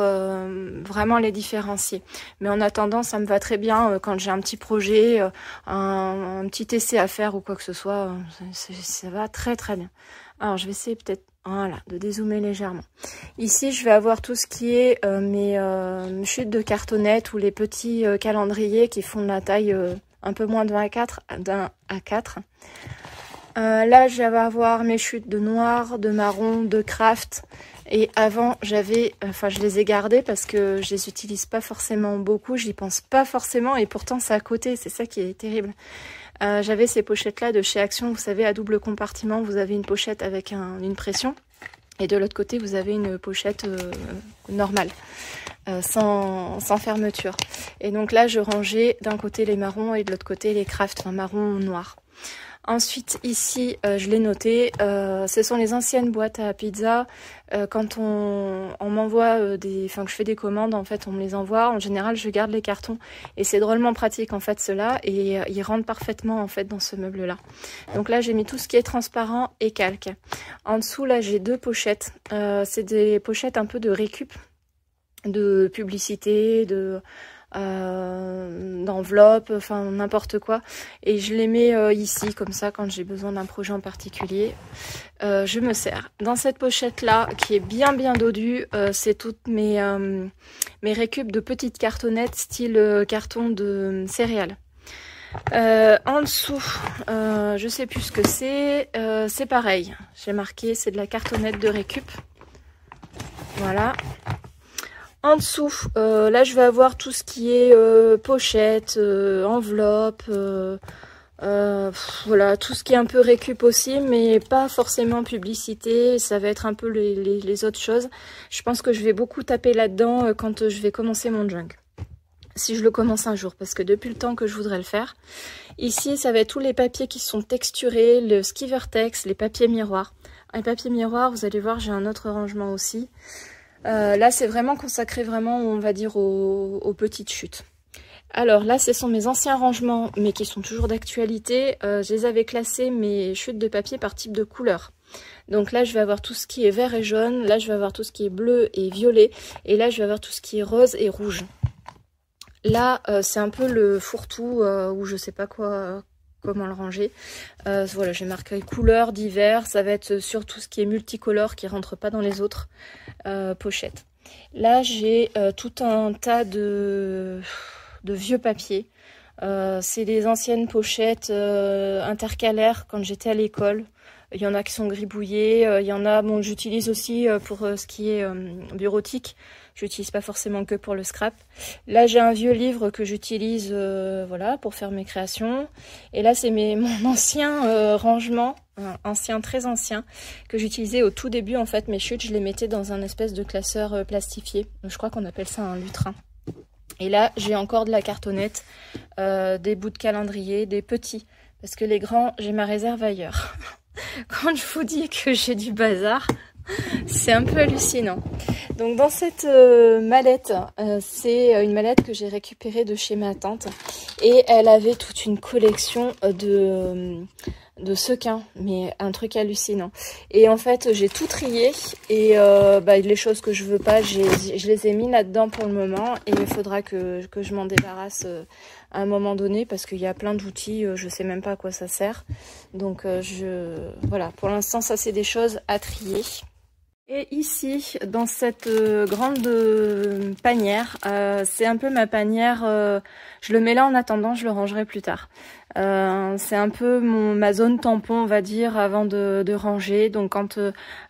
Speaker 3: vraiment les différencier. Mais en attendant, ça me va très bien quand j'ai un petit projet, un petit essai à faire ou quoi que ce soit, ça va très très bien. Alors je vais essayer peut-être voilà, de dézoomer légèrement. Ici je vais avoir tout ce qui est mes chutes de cartonnettes ou les petits calendriers qui font de la taille un peu moins d'un A4. Là, je vais avoir mes chutes de noir, de marron, de craft. Et avant, je les ai gardées parce que je les utilise pas forcément beaucoup. J'y pense pas forcément et pourtant c'est à côté. C'est ça qui est terrible. J'avais ces pochettes-là de chez Action. Vous savez, à double compartiment, vous avez une pochette avec une pression. Et de l'autre côté, vous avez une pochette normale, sans fermeture. Et donc là, je rangeais d'un côté les marrons et de l'autre côté les crafts, enfin marron noir. Ensuite, ici, je l'ai noté, ce sont les anciennes boîtes à pizza. Quand on m'envoie que je fais des commandes, en fait, on me les envoie. En général, je garde les cartons et c'est drôlement pratique, en fait, ceux-là. Et ils rentrent parfaitement, en fait, dans ce meuble-là. Donc là, j'ai mis tout ce qui est transparent et calque. En dessous, là, j'ai deux pochettes. C'est des pochettes un peu de récup, de publicité, d'enveloppes, enfin n'importe quoi. Et je les mets ici, comme ça, quand j'ai besoin d'un projet en particulier. Je me sers. Dans cette pochette-là, qui est bien dodue, c'est toutes mes récup de petites cartonnettes, style carton de céréales. En dessous, je sais plus ce que c'est pareil. J'ai marqué, c'est de la cartonnette de récup. Voilà. En dessous, là je vais avoir tout ce qui est pochette, enveloppe, voilà, tout ce qui est un peu récup aussi, mais pas forcément publicité. Ça va être un peu les autres choses. Je pense que je vais beaucoup taper là-dedans quand je vais commencer mon junk. Si je le commence un jour, parce que depuis le temps que je voudrais le faire. Ici, ça va être tous les papiers qui sont texturés, le Skivertex, les papiers miroirs. Les papiers miroirs, vous allez voir, j'ai un autre rangement aussi. Là, c'est vraiment consacré, vraiment, on va dire, aux petites chutes. Alors là, ce sont mes anciens rangements, mais qui sont toujours d'actualité. Je les avais classés, mes chutes de papier, par type de couleur. Donc là, je vais avoir tout ce qui est vert et jaune. Là, je vais avoir tout ce qui est bleu et violet. Et là, je vais avoir tout ce qui est rose et rouge. Là, c'est un peu le fourre-tout où je sais pas comment le ranger. Voilà, j'ai marqué couleurs divers. Ça va être surtout ce qui est multicolore qui rentre pas dans les autres pochettes. Là, j'ai tout un tas de vieux papiers. C'est des anciennes pochettes intercalaires quand j'étais à l'école. Il y en a qui sont gribouillées. Il y en a, bon, j'utilise aussi pour ce qui est bureautique. J'utilise pas forcément que pour le scrap. Là, j'ai un vieux livre que j'utilise voilà, pour faire mes créations. Et là, c'est mon ancien rangement, ancien, très ancien, que j'utilisais au tout début. En fait, mes chutes, je les mettais dans un espèce de classeur plastifié. Je crois qu'on appelle ça un lutrin. Et là, j'ai encore de la cartonnette, des bouts de calendrier, des petits. Parce que les grands, j'ai ma réserve ailleurs. Quand je vous dis que j'ai du bazar, c'est un peu hallucinant. Donc dans cette mallette, c'est une mallette que j'ai récupérée de chez ma tante. Et elle avait toute une collection de sequins, mais un truc hallucinant. Et en fait, j'ai tout trié. Et les choses que je veux pas, je les ai mis là-dedans pour le moment. Et il faudra que je m'en débarrasse à un moment donné, parce qu'il y a plein d'outils, je sais même pas à quoi ça sert. Donc voilà, pour l'instant, ça c'est des choses à trier. Et ici, dans cette grande panière, c'est un peu ma panière, je le mets là en attendant, je le rangerai plus tard. C'est un peu ma zone tampon, on va dire, avant de ranger. Donc quand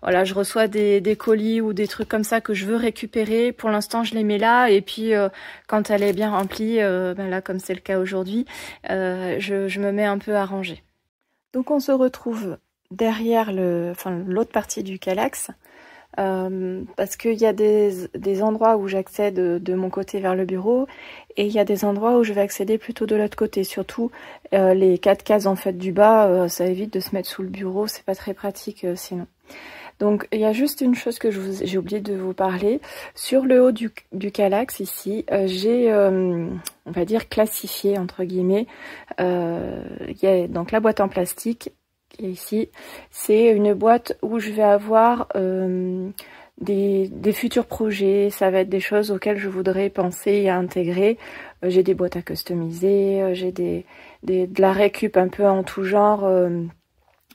Speaker 3: voilà, je reçois des colis ou des trucs comme ça que je veux récupérer, pour l'instant je les mets là. Et puis quand elle est bien remplie, là comme c'est le cas aujourd'hui, je me mets un peu à ranger. Donc on se retrouve derrière l'autre partie du Kallax. Parce qu'il y a des endroits où j'accède de mon côté vers le bureau, et il y a des endroits où je vais accéder plutôt de l'autre côté. Surtout les 4 cases en fait du bas, ça évite de se mettre sous le bureau, c'est pas très pratique sinon. Donc il y a juste une chose que j'ai oublié de vous parler. Sur le haut du Kallax ici, j'ai on va dire classifié entre guillemets. Il y a donc la boîte en plastique. Et ici, c'est une boîte où je vais avoir des futurs projets. Ça va être des choses auxquelles je voudrais penser et intégrer. J'ai des boîtes à customiser, j'ai de la récup un peu en tout genre,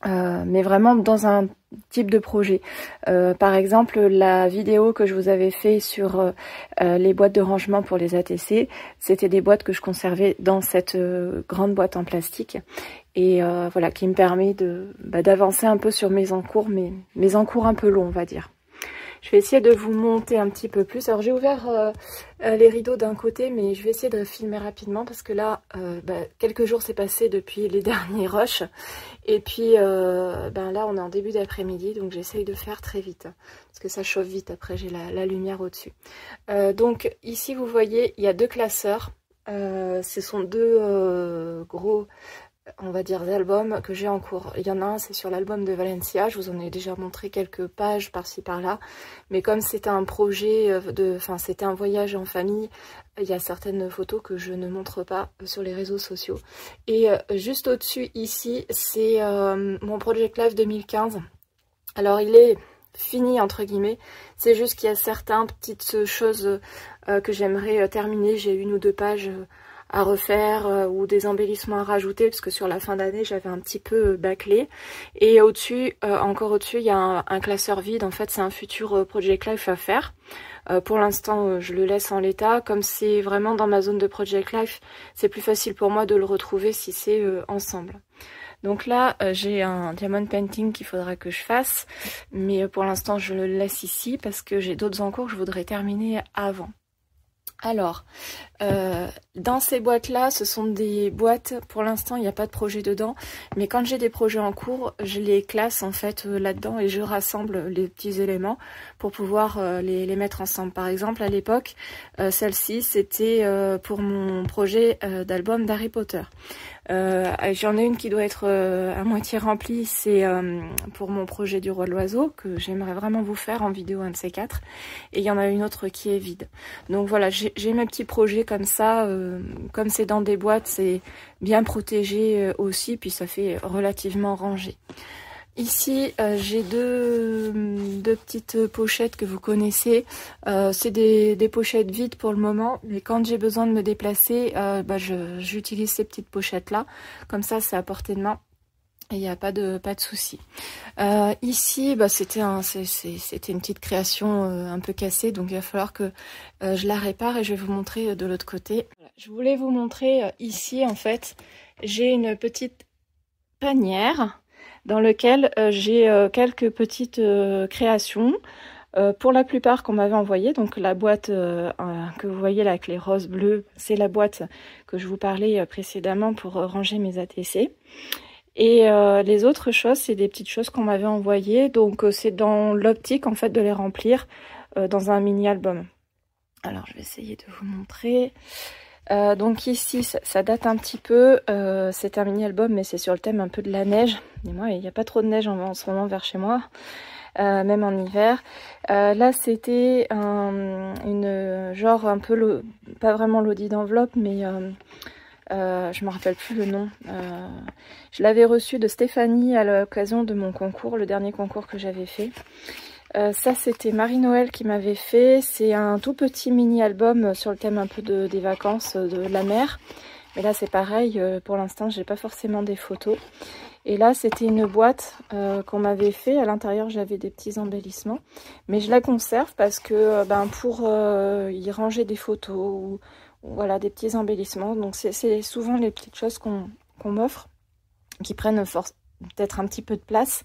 Speaker 3: mais vraiment dans un type de projet. Par exemple, la vidéo que je vous avais fait sur les boîtes de rangement pour les ATC, c'était des boîtes que je conservais dans cette grande boîte en plastique. Et voilà, qui me permet d'avancer un peu sur mes encours, mes encours un peu longs, on va dire. Je vais essayer de vous monter un petit peu plus. Alors j'ai ouvert les rideaux d'un côté, mais je vais essayer de filmer rapidement parce que là, quelques jours s'est passé depuis les derniers rushs. Et puis là, on est en début d'après-midi, donc j'essaye de faire très vite. Parce que ça chauffe vite, après j'ai la lumière au-dessus. Donc ici, vous voyez, il y a 2 classeurs. Ce sont 2 gros... on va dire albums que j'ai en cours. Il y en a un, c'est sur l'album de Valencia, je vous en ai déjà montré quelques pages par-ci par-là, mais comme c'était un projet c'était un voyage en famille, il y a certaines photos que je ne montre pas sur les réseaux sociaux. Et juste au-dessus ici, c'est mon Project Life 2015. Alors il est fini entre guillemets, c'est juste qu'il y a certaines petites choses que j'aimerais terminer. J'ai une ou deux pages à refaire ou des embellissements à rajouter parce que sur la fin d'année j'avais un petit peu bâclé. Et au-dessus, encore au-dessus, il y a un classeur vide. En fait, c'est un futur Project Life à faire. Pour l'instant, je le laisse en l'état. Comme c'est vraiment dans ma zone de Project Life, c'est plus facile pour moi de le retrouver si c'est ensemble. Donc là, j'ai un diamond painting qu'il faudra que je fasse, mais pour l'instant, je le laisse ici parce que j'ai d'autres en cours que je voudrais terminer avant. Alors, dans ces boîtes-là, ce sont des boîtes, pour l'instant, il n'y a pas de projet dedans, mais quand j'ai des projets en cours, je les classe en fait là-dedans et je rassemble les petits éléments pour pouvoir les mettre ensemble. Par exemple, à l'époque, celle-ci, c'était pour mon projet d'album d'Harry Potter. J'en ai une qui doit être à moitié remplie, c'est pour mon projet du Roi de l'Oiseau, que j'aimerais vraiment vous faire en vidéo, un de ces quatre. Et il y en a une autre qui est vide. Donc voilà, j'ai mes petits projets comme ça, comme c'est dans des boîtes, c'est bien protégé aussi, puis ça fait relativement rangé. Ici, j'ai deux petites pochettes que vous connaissez. C'est des pochettes vides pour le moment, mais quand j'ai besoin de me déplacer, j'utilise ces petites pochettes-là. Comme ça, c'est à portée de main et il n'y a pas de souci. Ici, c'était une petite création un peu cassée, donc il va falloir que je la répare et je vais vous montrer de l'autre côté. Voilà. Je voulais vous montrer ici, en fait, j'ai une petite panière dans lequel j'ai quelques petites créations, pour la plupart qu'on m'avait envoyé. Donc la boîte que vous voyez là avec les roses bleues, c'est la boîte que je vous parlais précédemment pour ranger mes ATC. Et les autres choses, c'est des petites choses qu'on m'avait envoyées, donc c'est dans l'optique en fait de les remplir dans un mini album. Alors je vais essayer de vous montrer. Donc ici ça date un petit peu, c'est un mini album mais c'est sur le thème un peu de la neige, et moi il n'y a pas trop de neige en ce moment vers chez moi, même en hiver. Là c'était une genre un peu, pas vraiment l'audit d'enveloppe, mais je me rappelle plus le nom. Je l'avais reçu de Stéphanie à l'occasion de mon concours, le dernier concours que j'avais fait. Ça c'était Marie-Noël qui m'avait fait, c'est un tout petit mini album sur le thème un peu des vacances de la mer, mais là c'est pareil, pour l'instant j'ai pas forcément des photos. Et là c'était une boîte qu'on m'avait fait, à l'intérieur j'avais des petits embellissements, mais je la conserve parce que pour y ranger des photos ou voilà, des petits embellissements. Donc c'est souvent les petites choses qu'on m'offre qui prennent peut-être un petit peu de place,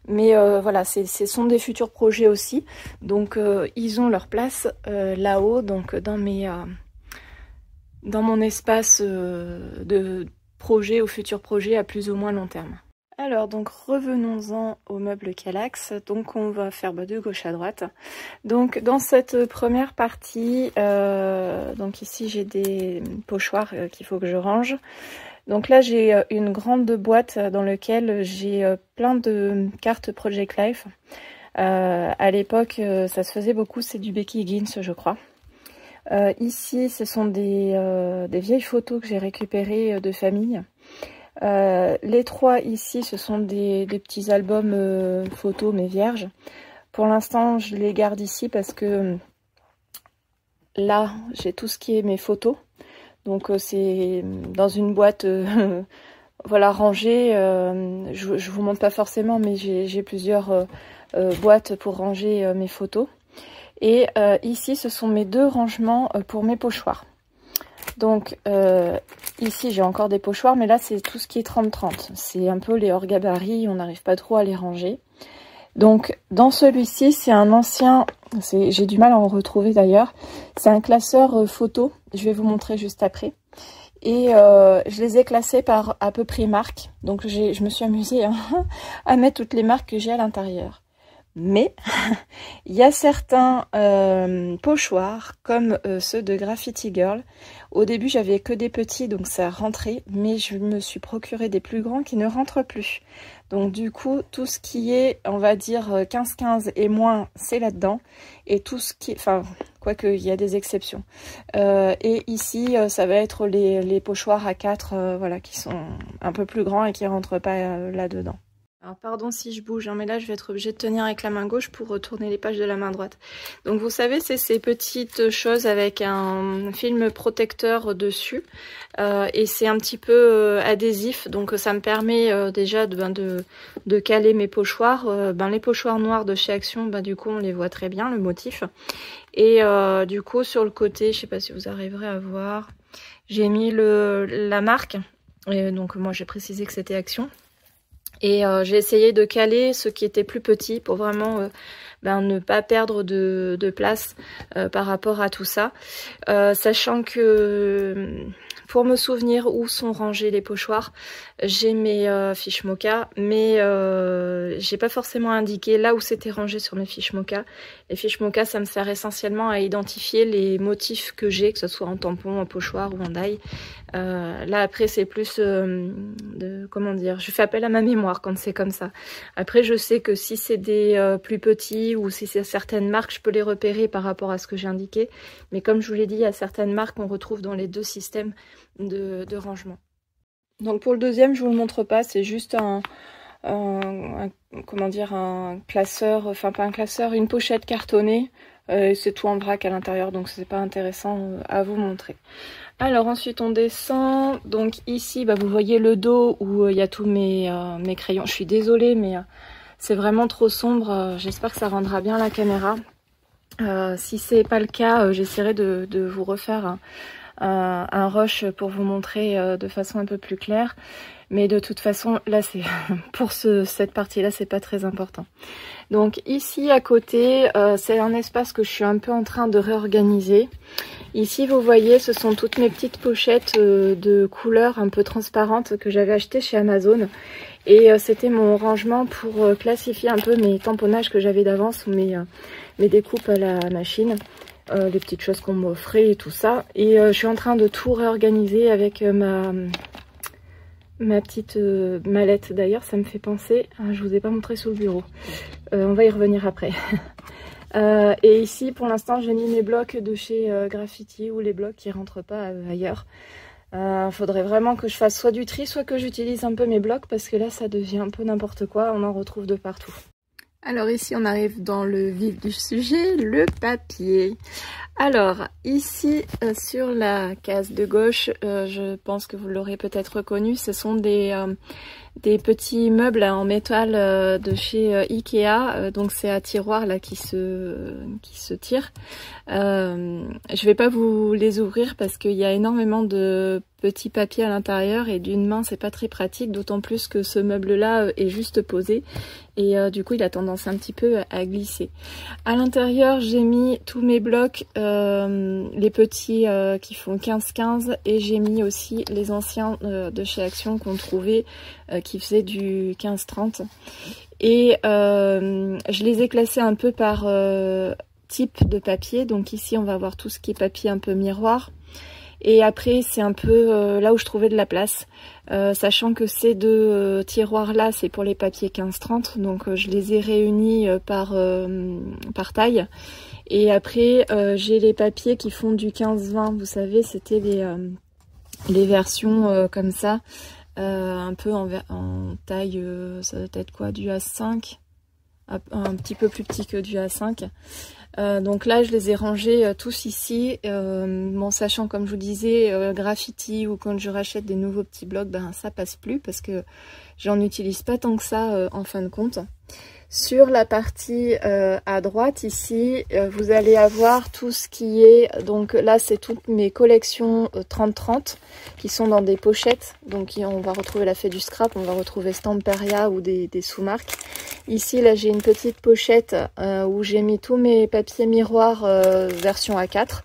Speaker 3: mais voilà, ce sont des futurs projets aussi, donc ils ont leur place là-haut, donc dans mon espace de projet ou futurs projets à plus ou moins long terme. Alors donc revenons-en au meuble Kallax. Donc on va faire de gauche à droite. Donc dans cette première partie, donc ici j'ai des pochoirs qu'il faut que je range. Donc là j'ai une grande boîte dans laquelle j'ai plein de cartes Project Life. À l'époque ça se faisait beaucoup, c'est du Becky Higgins je crois. Ici ce sont des vieilles photos que j'ai récupérées de famille. Les trois ici ce sont des petits albums photos mais vierges. Pour l'instant je les garde ici parce que là j'ai tout ce qui est mes photos. Donc c'est dans une boîte voilà, rangée. Je vous montre pas forcément, mais j'ai plusieurs boîtes pour ranger mes photos. Et ici ce sont mes deux rangements pour mes pochoirs. Donc ici j'ai encore des pochoirs, mais là c'est tout ce qui est 30-30. C'est un peu les hors gabarit, on n'arrive pas trop à les ranger. Donc dans celui-ci c'est un ancien, j'ai du mal à en retrouver d'ailleurs, c'est un classeur photo, je vais vous montrer juste après. Et je les ai classés par à peu près marque, donc je me suis amusée à mettre toutes les marques que j'ai à l'intérieur. Mais il y a certains pochoirs comme ceux de Graffiti Girl. Au début j'avais que des petits donc ça rentrait, mais je me suis procuré des plus grands qui ne rentrent plus. Donc du coup tout ce qui est on va dire 15-15 et moins c'est là-dedans. Et tout ce qui est, enfin quoique il y a des exceptions. Et ici ça va être les pochoirs à 4 voilà, qui sont un peu plus grands et qui rentrent pas là-dedans. Alors pardon si je bouge, hein, mais là je vais être obligée de tenir avec la main gauche pour retourner les pages de la main droite. Donc vous savez, c'est ces petites choses avec un film protecteur dessus. Et c'est un petit peu adhésif, donc ça me permet déjà de caler mes pochoirs. Les pochoirs noirs de chez Action, du coup on les voit très bien, le motif. Et du coup sur le côté, je sais pas si vous arriverez à voir, j'ai mis la marque. Et donc moi j'ai précisé que c'était Action. Et j'ai essayé de caler ce qui était plus petit pour vraiment ne pas perdre de place par rapport à tout ça. Sachant que pour me souvenir où sont rangés les pochoirs, j'ai mes fiches Moka, mais j'ai pas forcément indiqué là où c'était rangé sur mes fiches Moka. Les fiches Moka, ça me sert essentiellement à identifier les motifs que j'ai, que ce soit en tampon, en pochoir ou en die. Là après c'est plus comment dire, je fais appel à ma mémoire quand c'est comme ça. Après je sais que si c'est des plus petits ou si c'est certaines marques, je peux les repérer par rapport à ce que j'ai indiqué. Mais comme je vous l'ai dit, il y a certaines marques qu'on retrouve dans les deux systèmes de rangement. Donc pour le deuxième, je vous le montre pas, c'est juste comment dire, un classeur, enfin pas un classeur, une pochette cartonnée. C'est tout en vrac à l'intérieur, donc c'est pas intéressant à vous montrer. Alors ensuite on descend, donc ici vous voyez le dos où il y a tous mes crayons. Je suis désolée mais c'est vraiment trop sombre, j'espère que ça rendra bien la caméra. Si c'est pas le cas, j'essaierai de vous refaire un rush pour vous montrer de façon un peu plus claire. Mais de toute façon, là, c'est pour cette partie-là, c'est pas très important. Donc ici, à côté, c'est un espace que je suis un peu en train de réorganiser. Ici, vous voyez, ce sont toutes mes petites pochettes de couleurs un peu transparentes que j'avais achetées chez Amazon. Et c'était mon rangement pour classifier un peu mes tamponnages que j'avais d'avance ou mes découpes à la machine. Les petites choses qu'on m'offrait et tout ça. Et je suis en train de tout réorganiser avec ma petite mallette. D'ailleurs ça me fait penser, je vous ai pas montré sous le bureau, on va y revenir après. Et ici pour l'instant j'ai mis mes blocs de chez Graffiti ou les blocs qui rentrent pas ailleurs. Faudrait vraiment que je fasse soit du tri, soit que j'utilise un peu mes blocs parce que là ça devient un peu n'importe quoi, on en retrouve de partout. Alors ici on arrive dans le vif du sujet, le papier. Alors ici sur la case de gauche, je pense que vous l'aurez peut-être reconnu, ce sont des petits meubles en métal de chez Ikea, donc c'est à tiroir là qui se tire. Je vais pas vous les ouvrir parce qu'il y a énormément de petits papiers à l'intérieur et d'une main c'est pas très pratique, d'autant plus que ce meuble là est juste posé et du coup il a tendance un petit peu à glisser. À l'intérieur j'ai mis tous mes blocs, les petits qui font 15-15 et j'ai mis aussi les anciens de chez Action qu'on trouvait qui faisaient du 15-30 et je les ai classés un peu par type de papier. Donc ici on va avoir tout ce qui est papier un peu miroir et après c'est un peu là où je trouvais de la place, sachant que ces deux tiroirs là c'est pour les papiers 15-30, donc je les ai réunis par taille. Et après j'ai les papiers qui font du 15-20, vous savez c'était les versions comme ça, un peu en taille, ça doit être quoi, du A5, un petit peu plus petit que du A5. Donc là je les ai rangés tous ici, bon, sachant comme je vous disais Graffiti ou quand je rachète des nouveaux petits blocs, ça passe plus parce que j'en utilise pas tant que ça en fin de compte. Sur la partie à droite ici, vous allez avoir tout ce qui est, donc là c'est toutes mes collections 30-30 qui sont dans des pochettes, donc on va retrouver la Fée du Scrap, on va retrouver Stamperia ou des sous-marques. Ici là j'ai une petite pochette où j'ai mis tous mes papiers miroirs version A4.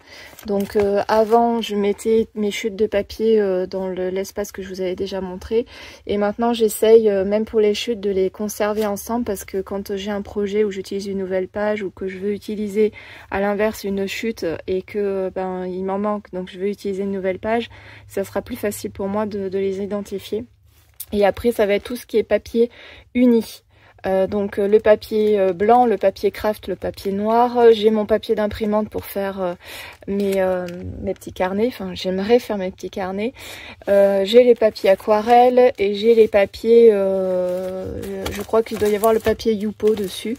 Speaker 3: Donc avant je mettais mes chutes de papier dans l'espace que je vous avais déjà montré et maintenant j'essaye même pour les chutes de les conserver ensemble parce que quand j'ai un projet où j'utilise une nouvelle page ou que je veux utiliser à l'inverse une chute et que il m'en manque donc je veux utiliser une nouvelle page, ça sera plus facile pour moi de les identifier. Et après ça va être tout ce qui est papier uni. Donc le papier blanc, le papier craft, le papier noir, j'ai mon papier d'imprimante pour faire mes petits carnets, enfin j'aimerais faire mes petits carnets, j'ai les papiers aquarelles et j'ai les papiers, je crois qu'il doit y avoir le papier Youpo dessus.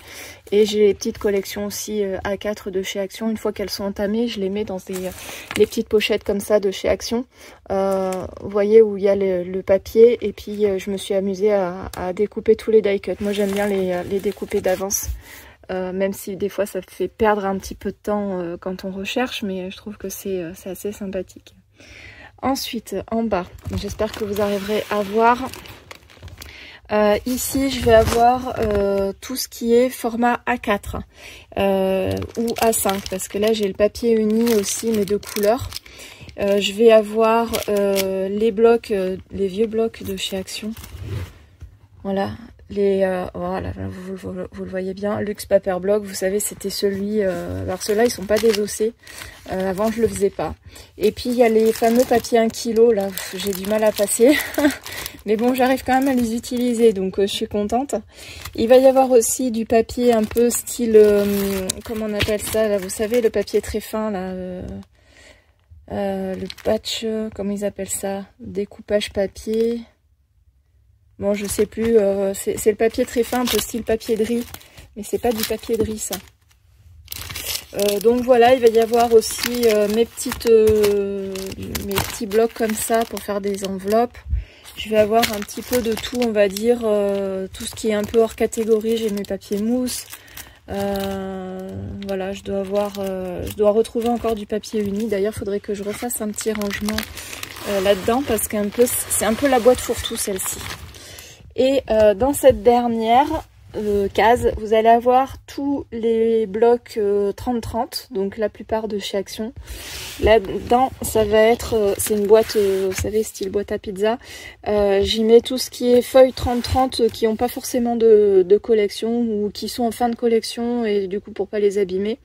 Speaker 3: Et j'ai les petites collections aussi A4 de chez Action. Une fois qu'elles sont entamées, je les mets dans les petites pochettes comme ça de chez Action. Vous voyez où il y a le papier. Et puis je me suis amusée à découper tous les die cuts. Moi j'aime bien les découper d'avance. Même si des fois ça fait perdre un petit peu de temps quand on recherche. Mais je trouve que c'est assez sympathique. Ensuite, en bas, j'espère que vous arriverez à voir. Ici, je vais avoir tout ce qui est format A4 ou A5 parce que là, j'ai le papier uni aussi, mais de couleur. Je vais avoir les blocs, les vieux blocs de chez Action. Voilà. Voilà, vous le voyez bien, Luxe Paper Block, vous savez, c'était celui, alors ceux-là ils sont pas désossés, avant je le faisais pas. Et puis il y a les fameux papiers 1 kg, là j'ai du mal à passer, mais bon j'arrive quand même à les utiliser, donc je suis contente. Il va y avoir aussi du papier un peu style, comment on appelle ça, là, vous savez, le papier très fin, là, le patch, comment ils appellent ça, découpage papier... Bon, je sais plus, c'est le papier très fin, un peu style papier de riz, mais c'est pas du papier de riz, ça. Donc voilà, il va y avoir aussi mes petits blocs comme ça pour faire des enveloppes. Je vais avoir un petit peu de tout, on va dire, tout ce qui est un peu hors catégorie. J'ai mes papiers mousse. Voilà, je dois retrouver encore du papier uni. D'ailleurs, il faudrait que je refasse un petit rangement là-dedans parce que c'est un peu la boîte fourre-tout, celle-ci. Et dans cette dernière case, vous allez avoir tous les blocs 30-30, donc la plupart de chez Action. Là-dedans, ça va être, c'est une boîte, vous savez, style boîte à pizza. J'y mets tout ce qui est feuilles 30-30 qui n'ont pas forcément de collection ou qui sont en fin de collection et du coup pour pas les abîmer.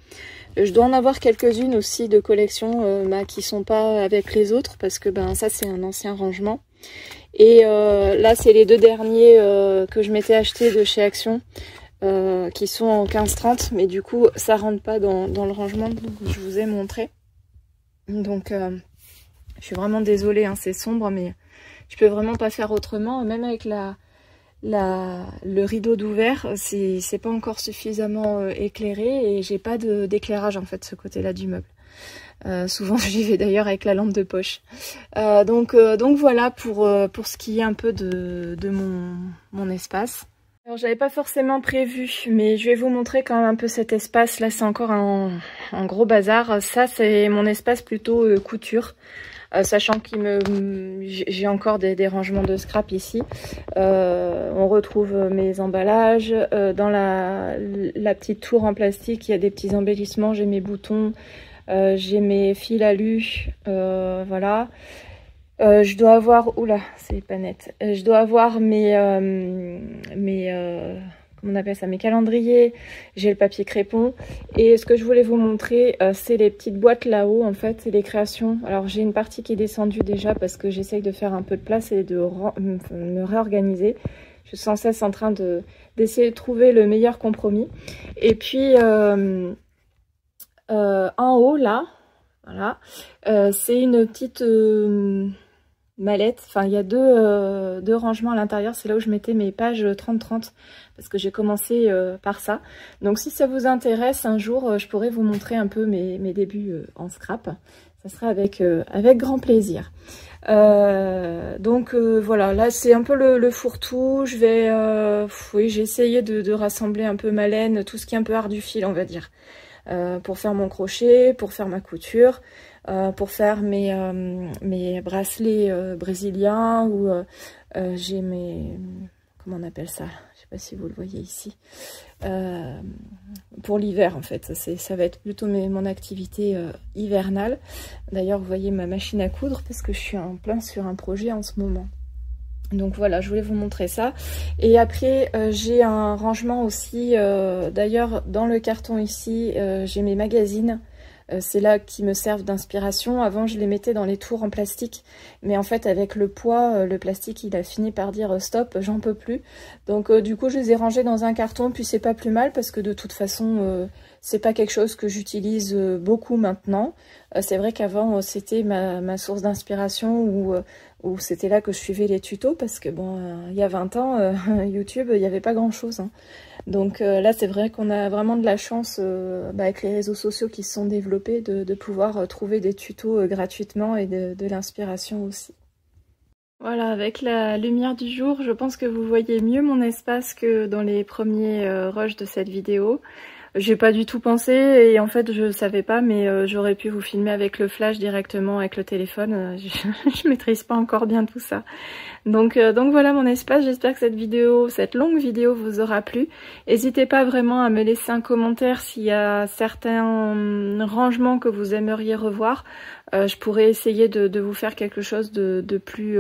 Speaker 3: Je dois en avoir quelques-unes aussi de collection qui sont pas avec les autres parce que ben ça c'est un ancien rangement. Et là, c'est les deux derniers que je m'étais acheté de chez Action, qui sont en 15-30, mais du coup, ça rentre pas dans le rangement que je vous ai montré. Donc, je suis vraiment désolée, hein, c'est sombre, mais je peux vraiment pas faire autrement. Même avec le rideau d'ouvert, c'est pas encore suffisamment éclairé et j'ai pas d'éclairage en fait de ce côté-là du meuble. Souvent j'y vais d'ailleurs avec la lampe de poche. Donc voilà pour ce qui est un peu de mon espace. Alors j'avais pas forcément prévu, mais je vais vous montrer quand même un peu cet espace. Là c'est encore un gros bazar. Ça c'est mon espace plutôt couture. Sachant j'ai encore des rangements de scrap ici. On retrouve mes emballages. Dans la petite tour en plastique, il y a des petits embellissements. J'ai mes boutons. J'ai mes fils alu, voilà. Je dois avoir, oula, c'est pas net. Je dois avoir comment on appelle ça, mes calendriers. J'ai le papier crépon. Et ce que je voulais vous montrer, c'est les petites boîtes là-haut. En fait, c'est les créations. Alors j'ai une partie qui est descendue déjà parce que j'essaye de faire un peu de place et de me réorganiser. Je suis sans cesse en train d'essayer de trouver le meilleur compromis. Et puis en haut là, voilà, c'est une petite mallette. Enfin, il y a deux rangements à l'intérieur. C'est là où je mettais mes pages 30-30 parce que j'ai commencé par ça. Donc si ça vous intéresse, un jour je pourrais vous montrer un peu mes débuts en scrap. Ça sera avec grand plaisir. Donc voilà, là c'est un peu le fourre-tout. Je vais, oui, j'ai essayé de rassembler un peu ma laine, tout ce qui est un peu art du fil, on va dire. Pour faire mon crochet, pour faire ma couture, pour faire mes bracelets brésiliens ou j'ai mes... comment on appelle ça? Je sais pas si vous le voyez ici. Pour l'hiver en fait, ça va être plutôt mon activité hivernale. D'ailleurs vous voyez ma machine à coudre parce que je suis en plein sur un projet en ce moment. Donc voilà, je voulais vous montrer ça. Et après, j'ai un rangement aussi. D'ailleurs, dans le carton ici, j'ai mes magazines. C'est là qui me servent d'inspiration. Avant, je les mettais dans les tours en plastique. Mais en fait, avec le poids, le plastique, il a fini par dire stop, j'en peux plus. Donc du coup, je les ai rangés dans un carton. Puis c'est pas plus mal parce que de toute façon, C'est pas quelque chose que j'utilise beaucoup maintenant. C'est vrai qu'avant c'était ma source d'inspiration où c'était là que je suivais les tutos parce que bon, il y a 20 ans, YouTube, il n'y avait pas grand chose. Hein. Donc là c'est vrai qu'on a vraiment de la chance avec les réseaux sociaux qui se sont développés de pouvoir trouver des tutos gratuitement et de l'inspiration aussi. Voilà, avec la lumière du jour, je pense que vous voyez mieux mon espace que dans les premiers rushs de cette vidéo. J'ai pas du tout pensé et en fait je savais pas, mais j'aurais pu vous filmer avec le flash directement avec le téléphone. Je maîtrise pas encore bien tout ça. Donc voilà mon espace, j'espère que cette longue vidéo vous aura plu. N'hésitez pas vraiment à me laisser un commentaire s'il y a certains rangements que vous aimeriez revoir. Je pourrais essayer de vous faire quelque chose de plus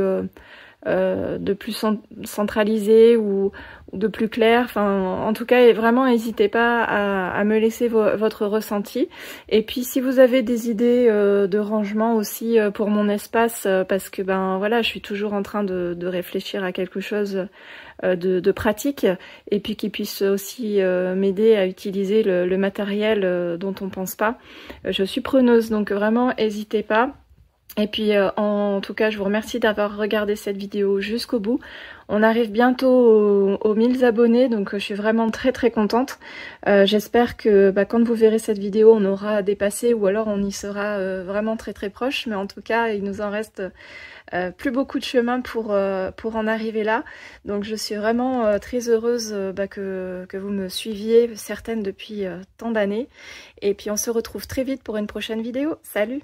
Speaker 3: centralisé ou de plus clair. Enfin, en tout cas, vraiment, n'hésitez pas à me laisser votre ressenti. Et puis, si vous avez des idées de rangement aussi pour mon espace, parce que ben voilà, je suis toujours en train de réfléchir à quelque chose de pratique et puis qui puisse aussi m'aider à utiliser le matériel dont on pense pas. Je suis preneuse, donc vraiment, n'hésitez pas. Et puis en tout cas je vous remercie d'avoir regardé cette vidéo jusqu'au bout. On arrive bientôt aux 1000 abonnés, donc je suis vraiment très contente. J'espère que quand vous verrez cette vidéo on aura dépassé ou alors on y sera vraiment très proche, mais en tout cas il nous en reste plus beaucoup de chemin pour en arriver là. Donc je suis vraiment très heureuse que vous me suiviez, certaines depuis tant d'années. Et puis on se retrouve très vite pour une prochaine vidéo. Salut!